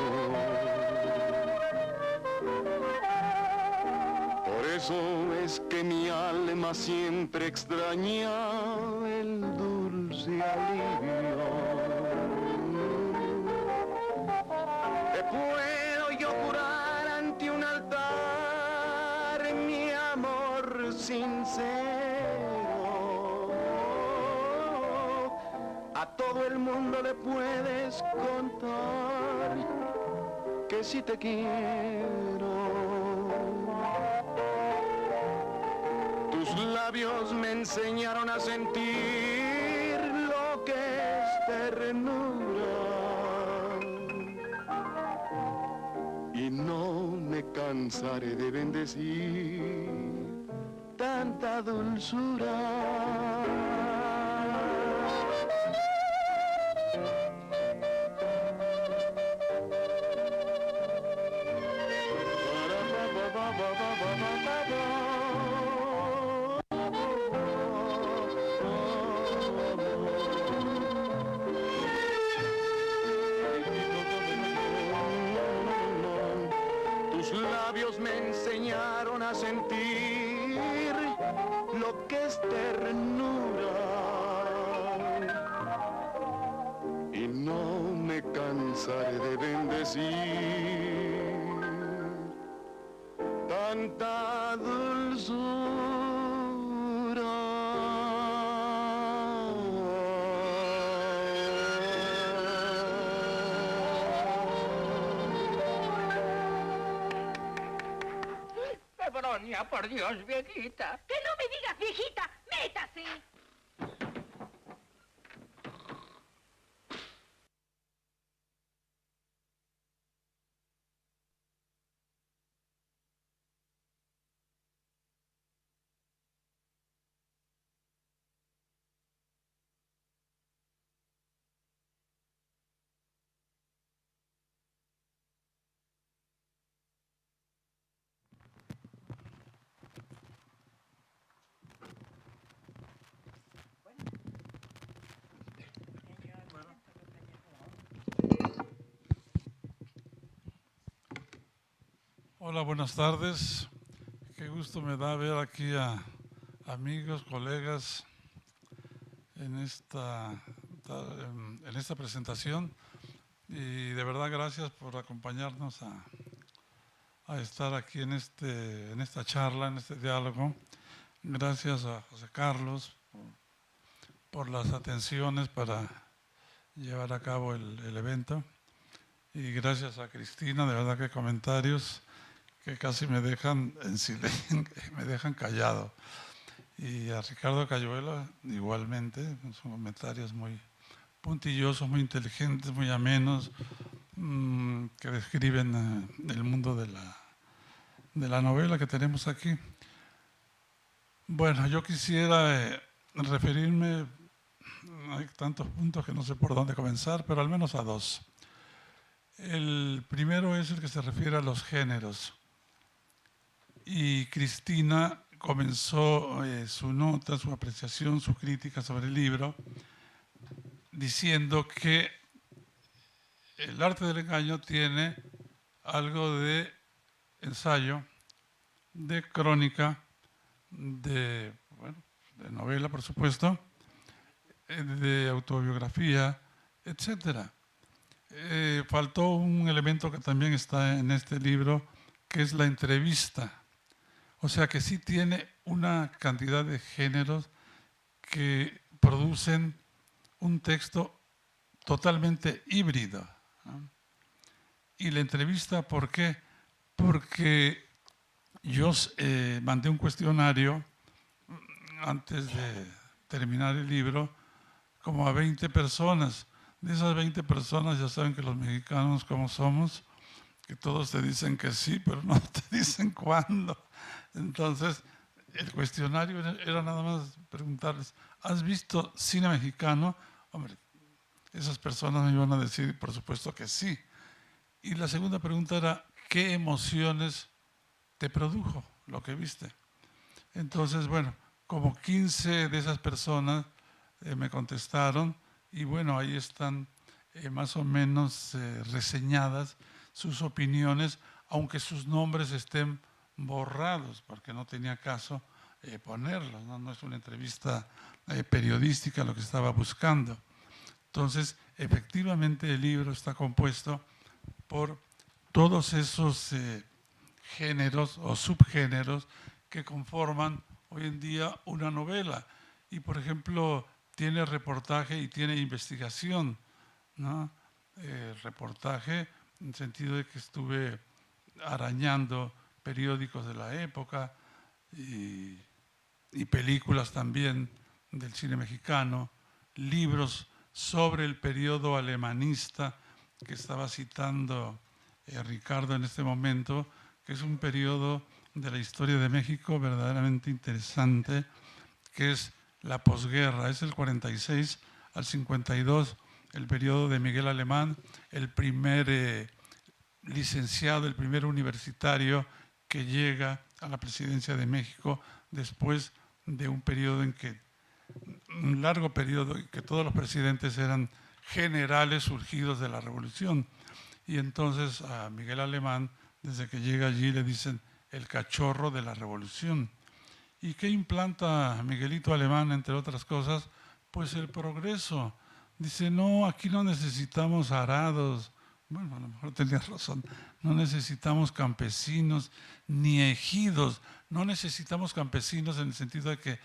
Por eso es que mi alma siempre extraña el dulce alivio. Te puedo yo jurar ante un altar mi amor sincero. A todo el mundo le puedes contar que sí te quiero. Tus labios me enseñaron a sentir lo que es ternura. Y no me cansaré de bendecir tanta dulzura. Tus labios me enseñaron a sentir lo que es ternura. Y no me cansaré de bendecir tanta dulzura. Pepronia, por Dios, viejita. Que no me digas viejita, métase. Hola, buenas tardes. Qué gusto me da ver aquí a amigos, colegas en esta presentación. Y de verdad gracias por acompañarnos a estar aquí en esta charla, en este diálogo. Gracias a José Carlos por las atenciones para llevar a cabo el evento. Y gracias a Cristina, de verdad que comentarios que casi me dejan en silencio, me dejan callado. Y a Ricardo Cayuela igualmente, son comentarios muy puntillosos, muy inteligentes, muy amenos, que describen el mundo de la novela que tenemos aquí. Bueno, yo quisiera referirme, hay tantos puntos que no sé por dónde comenzar, pero al menos a dos. El primero es el que se refiere a los géneros. Y Cristina comenzó su nota, su apreciación, su crítica sobre el libro, diciendo que el arte del engaño tiene algo de ensayo, de crónica, de novela, por supuesto, de autobiografía, etc. Faltó un elemento que también está en este libro, que es la entrevista. O sea que sí tiene una cantidad de géneros que producen un texto totalmente híbrido, ¿no? Y la entrevista, ¿por qué? Porque yo mandé un cuestionario antes de terminar el libro, como a 20 personas. De esas 20 personas, ya saben que los mexicanos como somos, que todos te dicen que sí, pero no te dicen cuándo. Entonces, el cuestionario era nada más preguntarles, ¿has visto cine mexicano? Hombre, esas personas me iban a decir, por supuesto que sí. Y la segunda pregunta era, ¿qué emociones te produjo lo que viste? Entonces, bueno, como 15 de esas personas me contestaron y bueno, ahí están más o menos reseñadas sus opiniones, aunque sus nombres estén borrados, porque no tenía caso ponerlos, ¿no? No es una entrevista periodística lo que estaba buscando. Entonces, efectivamente el libro está compuesto por todos esos géneros o subgéneros que conforman hoy en día una novela. Y, por ejemplo, tiene reportaje y tiene investigación, ¿no? Reportaje en el sentido de que estuve arañando periódicos de la época y películas también del cine mexicano, libros sobre el periodo alemanista que estaba citando Ricardo en este momento, que es un periodo de la historia de México verdaderamente interesante, que es la posguerra, es el 46 al 52, el periodo de Miguel Alemán, el primer licenciado, el primer universitario que llega a la presidencia de México después de un periodo en que, un largo periodo en que todos los presidentes eran generales surgidos de la revolución. Y entonces a Miguel Alemán, desde que llega allí, le dicen el cachorro de la revolución. ¿Y qué implanta Miguelito Alemán, entre otras cosas? Pues el progreso. Dice, no, aquí no necesitamos arados. Bueno, a lo mejor tenía razón. No necesitamos campesinos ni ejidos. No necesitamos campesinos en el sentido de que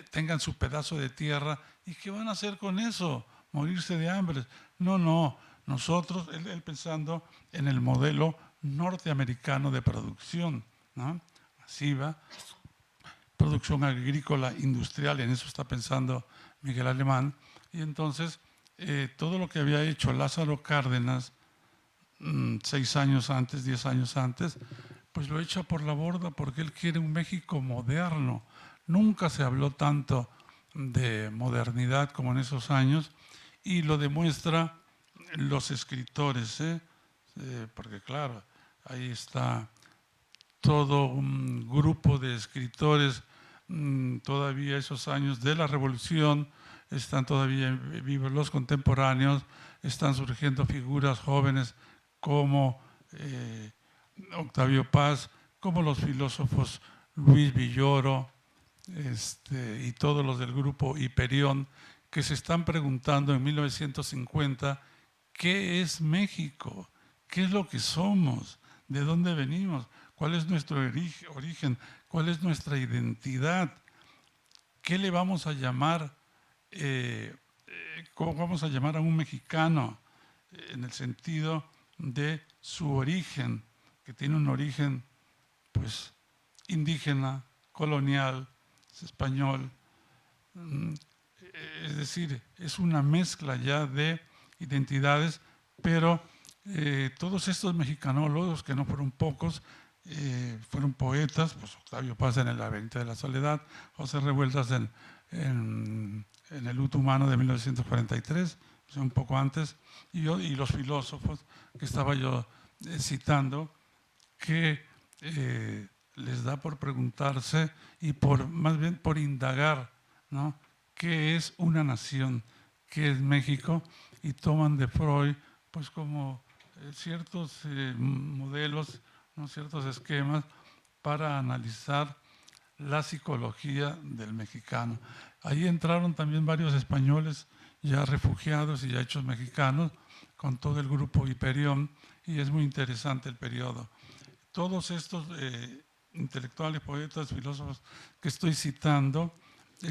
tengan su pedazo de tierra. ¿Y qué van a hacer con eso? Morirse de hambre. No, no. Nosotros, él pensando en el modelo norteamericano de producción, ¿no? Masiva, producción agrícola, industrial, en eso está pensando Miguel Alemán. Y entonces, todo lo que había hecho Lázaro Cárdenas 6 años antes, 10 años antes, pues lo echa por la borda porque él quiere un México moderno. Nunca se habló tanto de modernidad como en esos años y lo demuestra los escritores, porque claro, ahí está todo un grupo de escritores, todavía esos años de la revolución, están todavía vivos los contemporáneos, están surgiendo figuras jóvenes como Octavio Paz, como los filósofos Luis Villoro y todos los del grupo Hiperión, que se están preguntando en 1950 ¿qué es México? ¿Qué es lo que somos? ¿De dónde venimos? ¿Cuál es nuestro origen? ¿Cuál es nuestra identidad? ¿Qué le vamos a llamar? ¿Cómo vamos a llamar a un mexicano? En el sentido de su origen, que tiene un origen pues indígena, colonial, español. Es decir, es una mezcla ya de identidades, pero todos estos mexicanólogos, que no fueron pocos, fueron poetas, pues Octavio Paz en El laberinto de la soledad, José Revueltas en El luto humano de 1943, o sea, un poco antes, y los filósofos que estaba yo citando, que les da por preguntarse y más bien por indagar, ¿no? ¿Qué es una nación? ¿Qué es México? Y toman de Freud pues como ciertos modelos, ¿no? Ciertos esquemas para analizar la psicología del mexicano. Ahí entraron también varios españoles ya refugiados y ya hechos mexicanos con todo el grupo Hiperión, y es muy interesante el periodo. Todos estos intelectuales, poetas, filósofos que estoy citando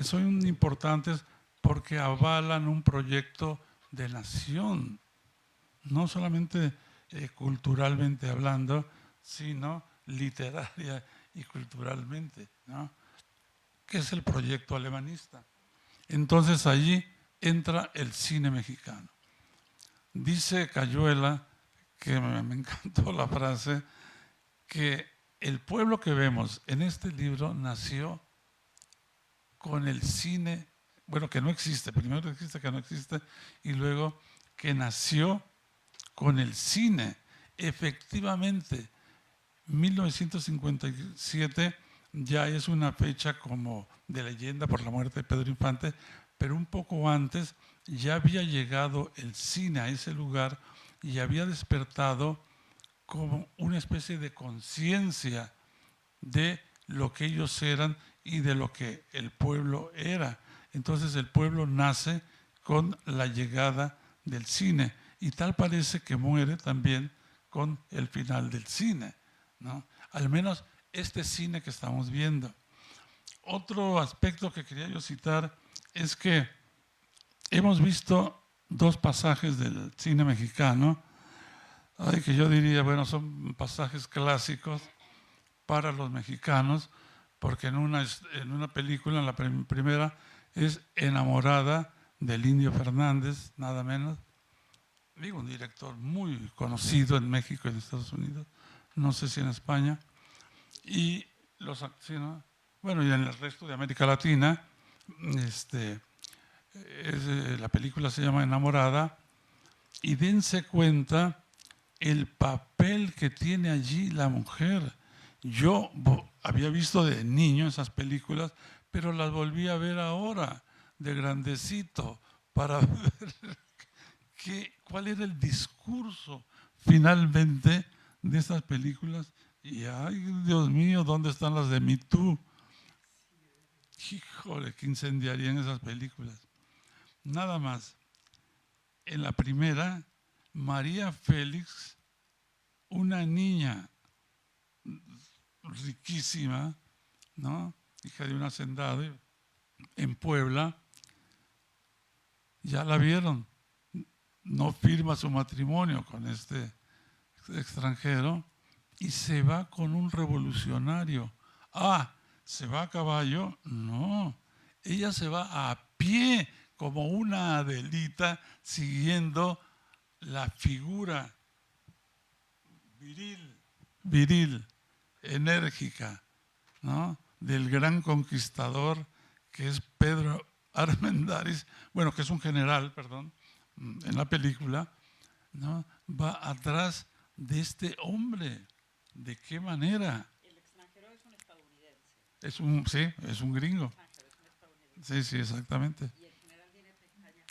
son importantes porque avalan un proyecto de nación, no solamente culturalmente hablando, sino literaria y culturalmente, ¿no? Que es el proyecto alemanista. Entonces allí entra el cine mexicano. Dice Cayuela, que me encantó la frase, que el pueblo que vemos en este libro nació con el cine, bueno, que no existe, primero existe que no existe, y luego que nació con el cine. Efectivamente, 1957 ya es una fecha como de leyenda por la muerte de Pedro Infante, pero un poco antes ya había llegado el cine a ese lugar y había despertado como una especie de conciencia de lo que ellos eran y de lo que el pueblo era. Entonces el pueblo nace con la llegada del cine, y tal parece que muere también con el final del cine, ¿no? Al menos este cine que estamos viendo. Otro aspecto que quería yo citar es que hemos visto dos pasajes del cine mexicano, que yo diría, bueno, son pasajes clásicos para los mexicanos, porque en una película, en la primera, es Enamorada, del Indio Fernández, nada menos. Digo, un director muy conocido en México y en Estados Unidos, no sé si en España, y bueno, y en el resto de América Latina. La película se llama Enamorada, y dense cuenta el papel que tiene allí la mujer. Yo había visto de niño esas películas, pero las volví a ver ahora, de grandecito, para ver cuál era el discurso finalmente de esas películas. Y ay, Dios mío, ¿dónde están las de Me Too? Híjole, que incendiarían esas películas. Nada más. En la primera, María Félix, una niña riquísima, ¿no? Hija de un hacendado en Puebla, ya la vieron, no firma su matrimonio con este extranjero y se va con un revolucionario. ¿Se va a caballo? No, ella se va a pie como una Adelita, siguiendo la figura viril, enérgica, ¿no? Del gran conquistador que es Pedro Armendáriz, bueno, que es un general, perdón, en la película, ¿no? Va atrás de este hombre. ¿De qué manera? El extranjero es un estadounidense. Sí, es un gringo. Sí, sí, exactamente. Y el general tiene pestañas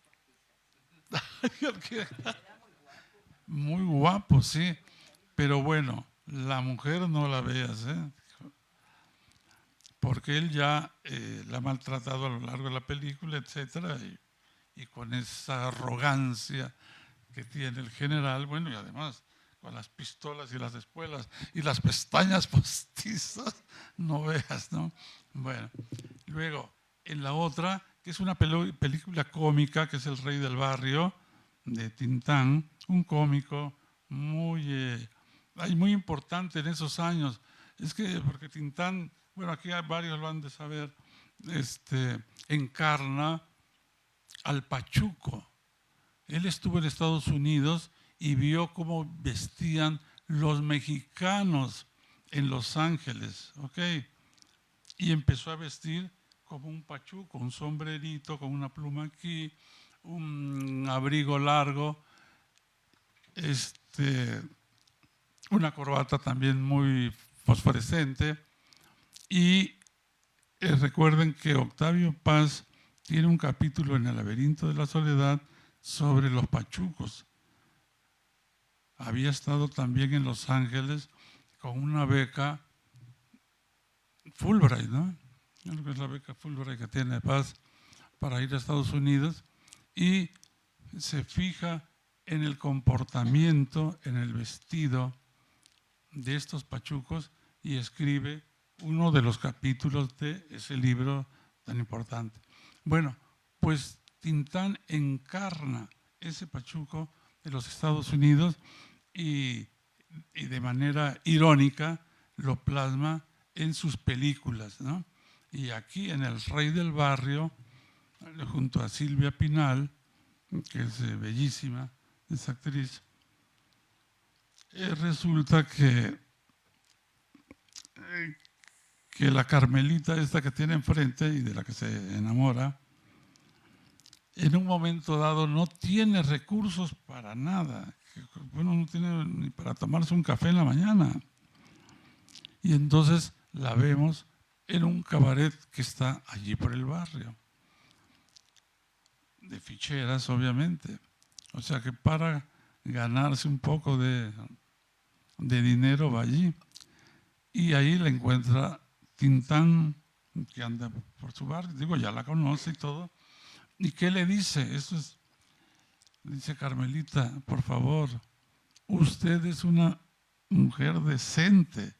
postizas. Muy guapo, sí. Pero bueno, la mujer no la veas, ¿eh? Porque él ya la ha maltratado a lo largo de la película, etcétera, y con esa arrogancia que tiene el general, bueno, y además con las pistolas y las espuelas y las pestañas postizas, no veas, ¿no? Bueno, luego, en la otra, que es una película cómica, que es El Rey del Barrio, de Tintán, un cómico muy importante en esos años. Es que, porque Tintán, bueno, aquí varios lo han de saber, encarna al Pachuco. Él estuvo en Estados Unidos y vio cómo vestían los mexicanos en Los Ángeles, ¿ok? Y empezó a vestir como un pachuco, un sombrerito con una pluma aquí, un abrigo largo, una corbata también muy fosforescente. Y recuerden que Octavio Paz tiene un capítulo en El laberinto de la soledad sobre los pachucos. Había estado también en Los Ángeles con una beca Fulbright, ¿no? creo que es la beca Fulbright que tiene Paz para ir a Estados Unidos, y se fija en el comportamiento, en el vestido de estos pachucos y escribe uno de los capítulos de ese libro tan importante. Bueno, pues Tintán encarna ese pachuco de los Estados Unidos y de manera irónica lo plasma en sus películas, ¿no? Y aquí en El Rey del Barrio, junto a Silvia Pinal, que es bellísima, esa actriz, resulta que la Carmelita esta que tiene enfrente y de la que se enamora, en un momento dado no tiene recursos para nada. Bueno, no tiene ni para tomarse un café en la mañana. Y entonces la vemos en un cabaret que está allí por el barrio. De ficheras, obviamente. O sea que para ganarse un poco de dinero va allí. Y ahí le encuentra Tintán, que anda por su barrio. Digo, ya la conoce y todo. ¿Y qué le dice? Dice: Carmelita, por favor, usted es una mujer decente.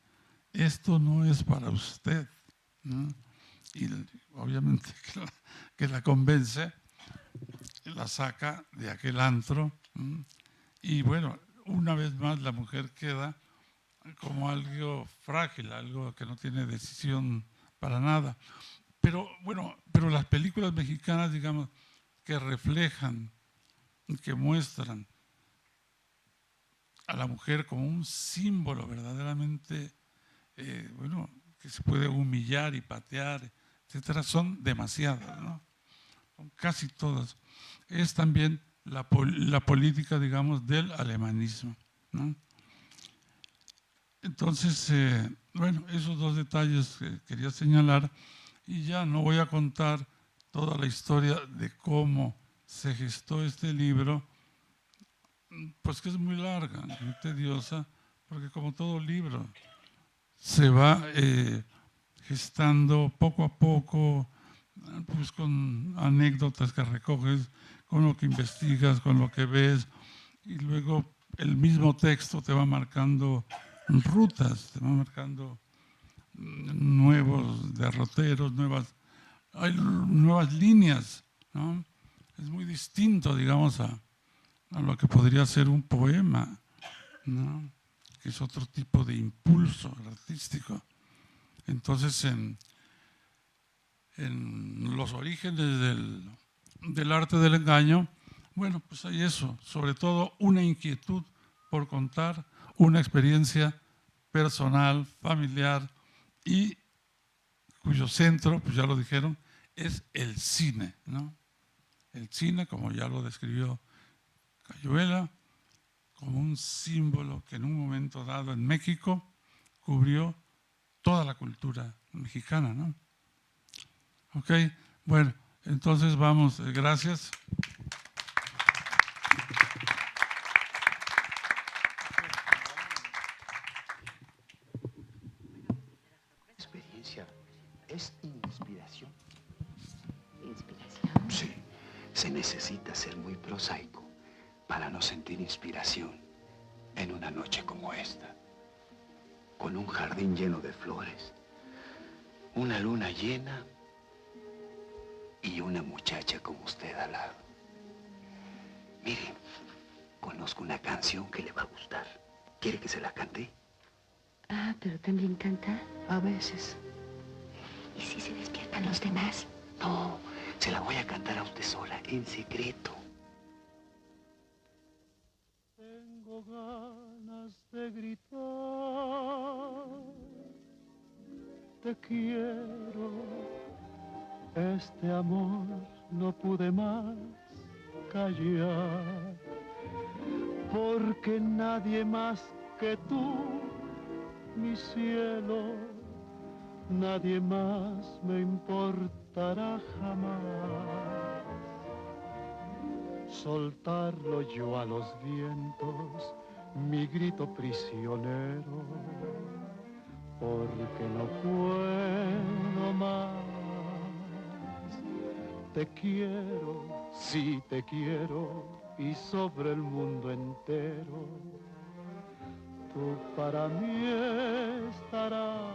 Esto no es para usted, ¿no? Y obviamente que la convence, la saca de aquel antro, ¿no? Y bueno, una vez más la mujer queda como algo frágil, algo que no tiene decisión para nada. Pero bueno, pero las películas mexicanas, digamos, que reflejan, que muestran a la mujer como un símbolo verdaderamente, bueno, que se puede humillar y patear, etcétera, son demasiadas, ¿no? Son casi todas. Es también la política, digamos, del alemanismo, ¿no? Entonces, bueno, esos dos detalles que quería señalar, y ya no voy a contar toda la historia de cómo se gestó este libro, pues que es muy larga, muy tediosa, porque como todo libro, se va gestando poco a poco, pues con anécdotas que recoges, con lo que investigas, con lo que ves, y luego el mismo texto te va marcando rutas, te va marcando nuevos derroteros, hay nuevas líneas, ¿no? Es muy distinto, digamos, a lo que podría ser un poema, ¿no? Que es otro tipo de impulso artístico. Entonces, en los orígenes del arte del engaño, bueno, pues hay eso, sobre todo una inquietud por contar una experiencia personal, familiar, y cuyo centro, pues ya lo dijeron, es el cine, ¿no? El cine, como ya lo describió Cayuela, como un símbolo que en un momento dado en México cubrió toda la cultura mexicana, ¿no? Ok, bueno, entonces vamos, gracias. Experiencia es inspiración. ¿Inspiración? Sí, se necesita ser muy prosaico para no sentir inspiración en una noche como esta, con un jardín lleno de flores, una luna llena y una muchacha como usted al lado. Mire, conozco una canción que le va a gustar. ¿Quiere que se la cante? Ah, pero también canta. A veces. ¿Y si se despiertan los demás? No, se la voy a cantar a usted sola, en secreto. Tengo ganas de gritar, te quiero, este amor no pude más callar, porque nadie más que tú, mi cielo, nadie más me importará jamás. Soltarlo yo a los vientos, mi grito prisionero, porque no puedo más. te quiero, sí te quiero, y sobre el mundo entero tú para mí estarás.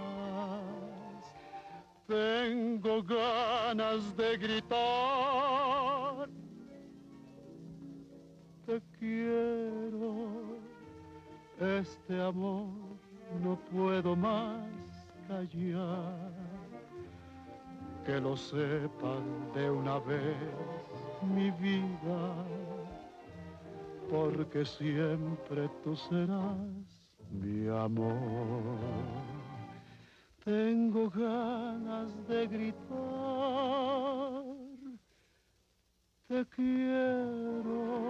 Tengo ganas de gritar, te quiero, este amor no puedo más callar. Que lo sepan de una vez mi vida, porque siempre tú serás mi amor. Tengo ganas de gritar, te quiero.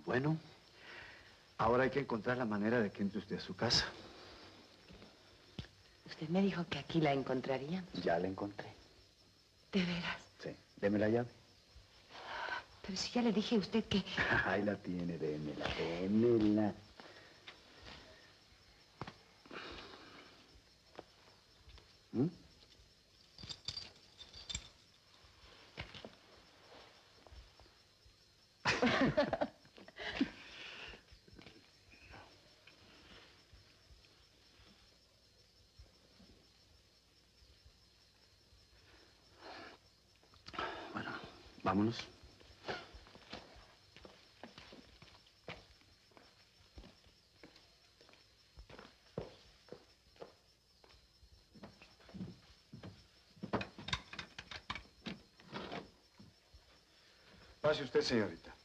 Bueno, ahora hay que encontrar la manera de que entre usted a su casa. Usted me dijo que aquí la encontraría. Ya la encontré. ¿De veras? Sí, deme la llave. Pero si ya le dije a usted que... Ahí la tiene, démela, démela. ¿Mm? Bueno, vámonos. Pase usted, señorita.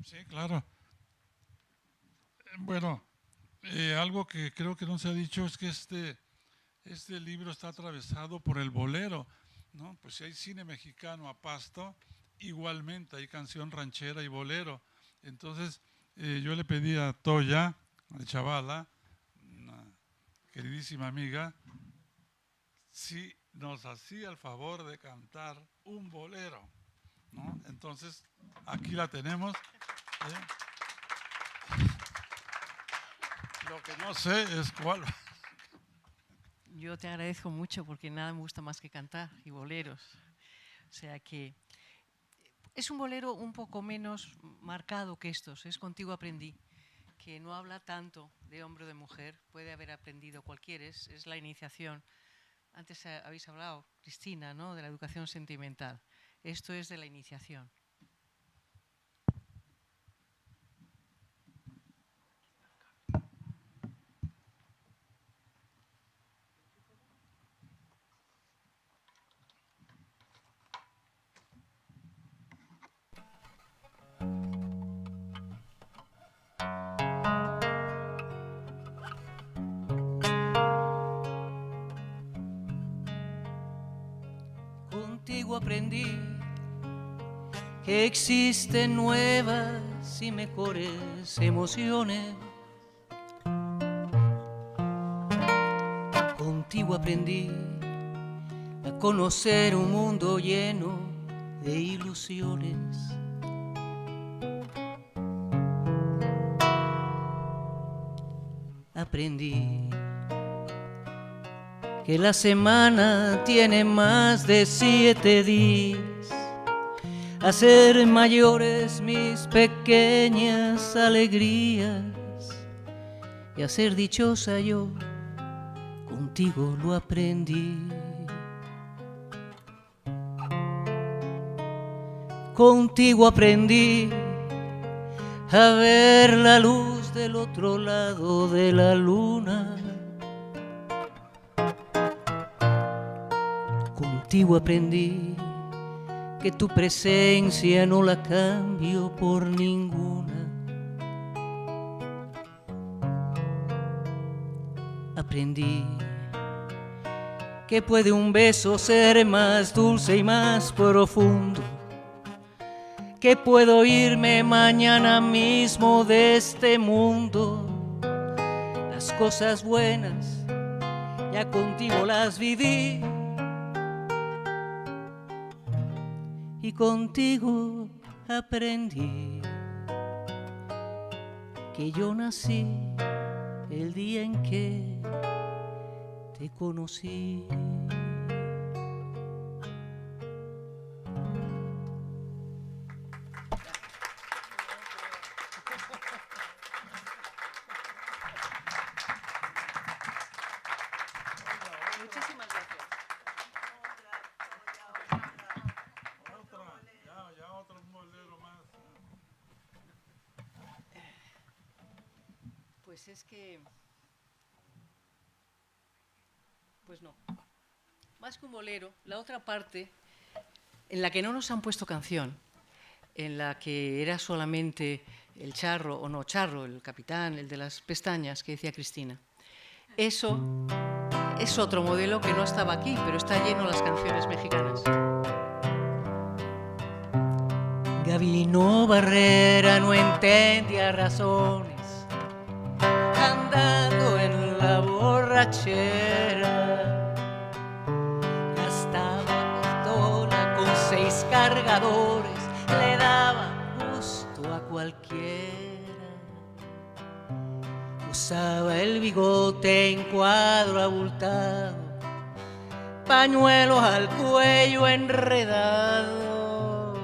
Sí, claro. Bueno, algo que creo que no se ha dicho es que este libro está atravesado por el bolero, ¿no? Pues si hay cine mexicano a pasto, igualmente hay canción ranchera y bolero. Entonces, yo le pedí a Toya, a Chavala, una queridísima amiga, si nos hacía el favor de cantar un bolero, ¿no? Entonces, aquí la tenemos. Lo que no sé es cuál. Yo te agradezco mucho porque nada me gusta más que cantar y boleros. O sea que es un bolero un poco menos marcado que estos. Es Contigo aprendí, que no habla tanto de hombre o de mujer. Puede haber aprendido cualquiera, es la iniciación. Antes habéis hablado, Cristina, ¿no?, de la educación sentimental. Esto es de la iniciación. Contigo aprendí que existen nuevas y mejores emociones. Contigo aprendí a conocer un mundo lleno de ilusiones. Aprendí que la semana tiene más de 7 días, hacer mayores mis pequeñas alegrías y a ser dichosa yo, contigo lo aprendí. Contigo aprendí a ver la luz del otro lado de la luna. Contigo aprendí que tu presencia no la cambio por ninguna. Aprendí que puede un beso ser más dulce y más profundo, que puedo irme mañana mismo de este mundo. Las cosas buenas ya contigo las viví y contigo aprendí que yo nací el día en que te conocí. Muchísimas gracias. Ya otro bolero más. Pues es que... Pues no. Más que un bolero, la otra parte en la que no nos han puesto canción, en la que era solamente el charro, o no charro, el capitán, el de las pestañas que decía Cristina. Eso es otro modelo que no estaba aquí, pero está lleno de las canciones mexicanas. Gabino Barrera no entendía razones, andando en la borrachera, gastaba pistola con 6 cargadores, le daba gusto a cualquiera. Usaba el bigote en cuadro abultado, pañuelos al cuello enredado,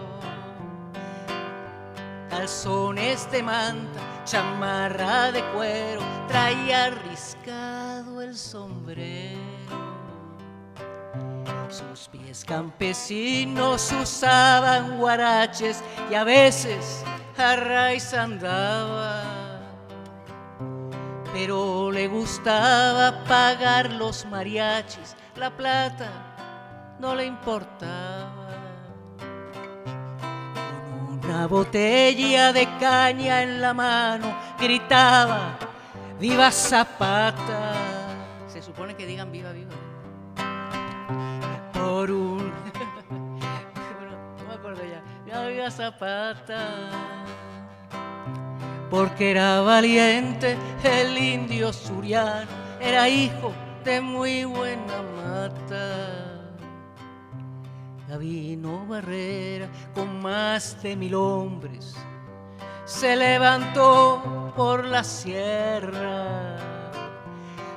calzones de manta, chamarra de cuero, traía riscado el sombrero. Sus pies campesinos usaban guaraches y a veces a raíz andaba, pero le gustaba pagar los mariachis, la plata no le importaba. Con una botella de caña en la mano gritaba ¡Viva Zapata! Se supone que digan viva, viva. Por un... no me acuerdo ya. ¡Viva, viva Zapata! Porque era valiente el indio suriano, era hijo de muy buena mata. Gabino Barrera, con más de 1000 hombres, se levantó por la sierra.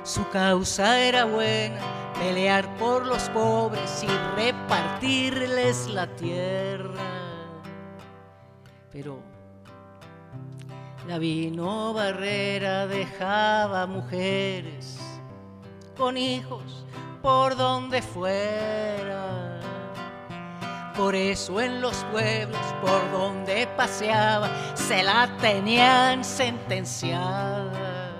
Su causa era buena, pelear por los pobres y repartirles la tierra. Pero Gabino Barrera dejaba mujeres con hijos por donde fuera. Por eso en los pueblos por donde paseaba se la tenían sentenciada.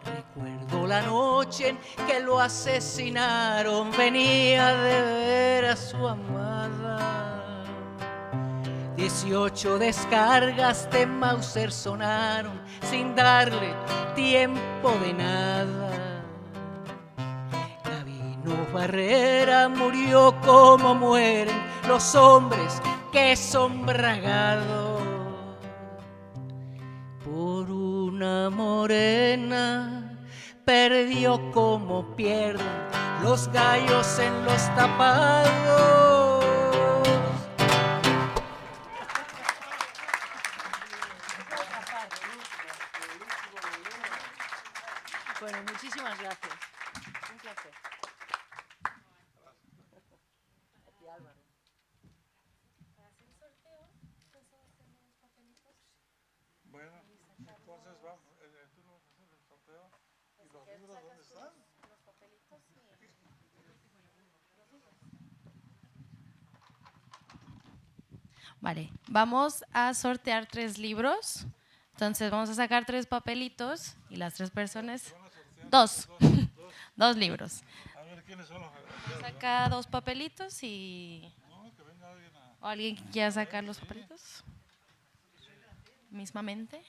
Recuerdo la noche en que lo asesinaron, venía de ver a su amada. 18 descargas de Mauser sonaron sin darle tiempo de nada. Gabino Barrera murió como mueren los hombres que son bragados. Por una morena perdió como pierden los gallos en los tapados. Bueno, muchísimas gracias. Un placer. Y Álvaro. Bueno, entonces vamos, tú no vas a hacer el sorteo. ¿Y los libros dónde están? Los papelitos y... Vale, vamos a sortear 3 libros. Entonces vamos a sacar 3 papelitos y las 3 personas... 2. 2 libros. A ver, ¿quiénes son los...? Saca 2 papelitos y... No, que ¿O alguien que quiera sacar los papelitos? Mismamente.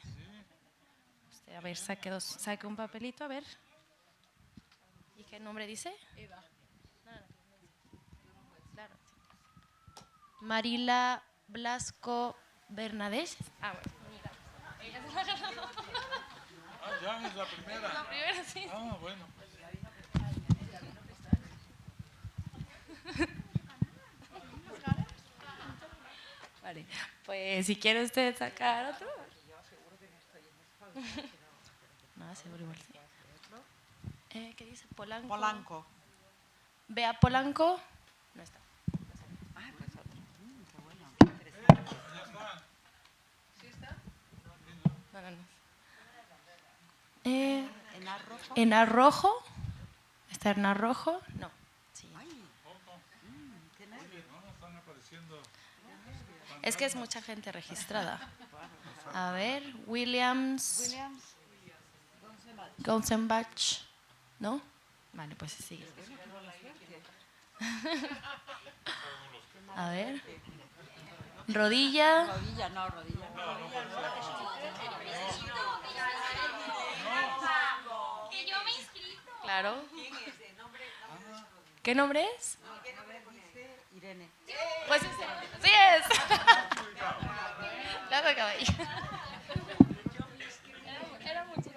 Usted, a ver, saque un papelito, a ver. ¿Y qué nombre dice? Eva. Claro. Marila Blasco Bernadette. Ah, bueno. Ya es la primera. La primera, sí. Ah, bueno. Vale, pues si quiere usted sacar otro. No, seguro igual sí. ¿Qué dice? Polanco. Polanco. Bea Polanco. No está. Ah, pues otro. Qué bueno, qué interesante. ¿Sí está? No. ¿Enar rojo? ¿Enar rojo? ¿Está Enar rojo? No. Sí. Qué nervios. Es que es mucha gente registrada. A ver, Williams. Gonsenbach. ¿No? Vale, pues sigue. A ver. Rodilla. Rodilla, no, rodilla. Que yo me he inscrito. Claro. ¿Qué nombre es? Irene. Pues ese. ¡Sí es! La acabo ahí. Era mucho.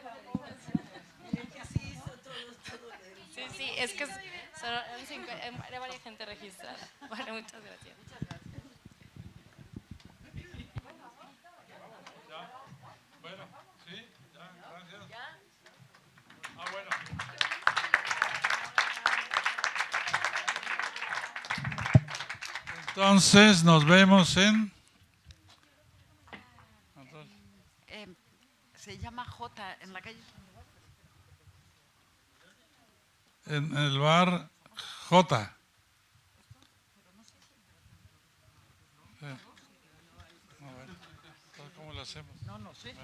Sí, es que era varias gente registrada. Vale, muchas gracias. Bueno, sí, ya, gracias. Ah, bueno. Entonces nos vemos en... Se llama J en la calle. En el bar J. A ver, ¿cómo lo hacemos? No sé.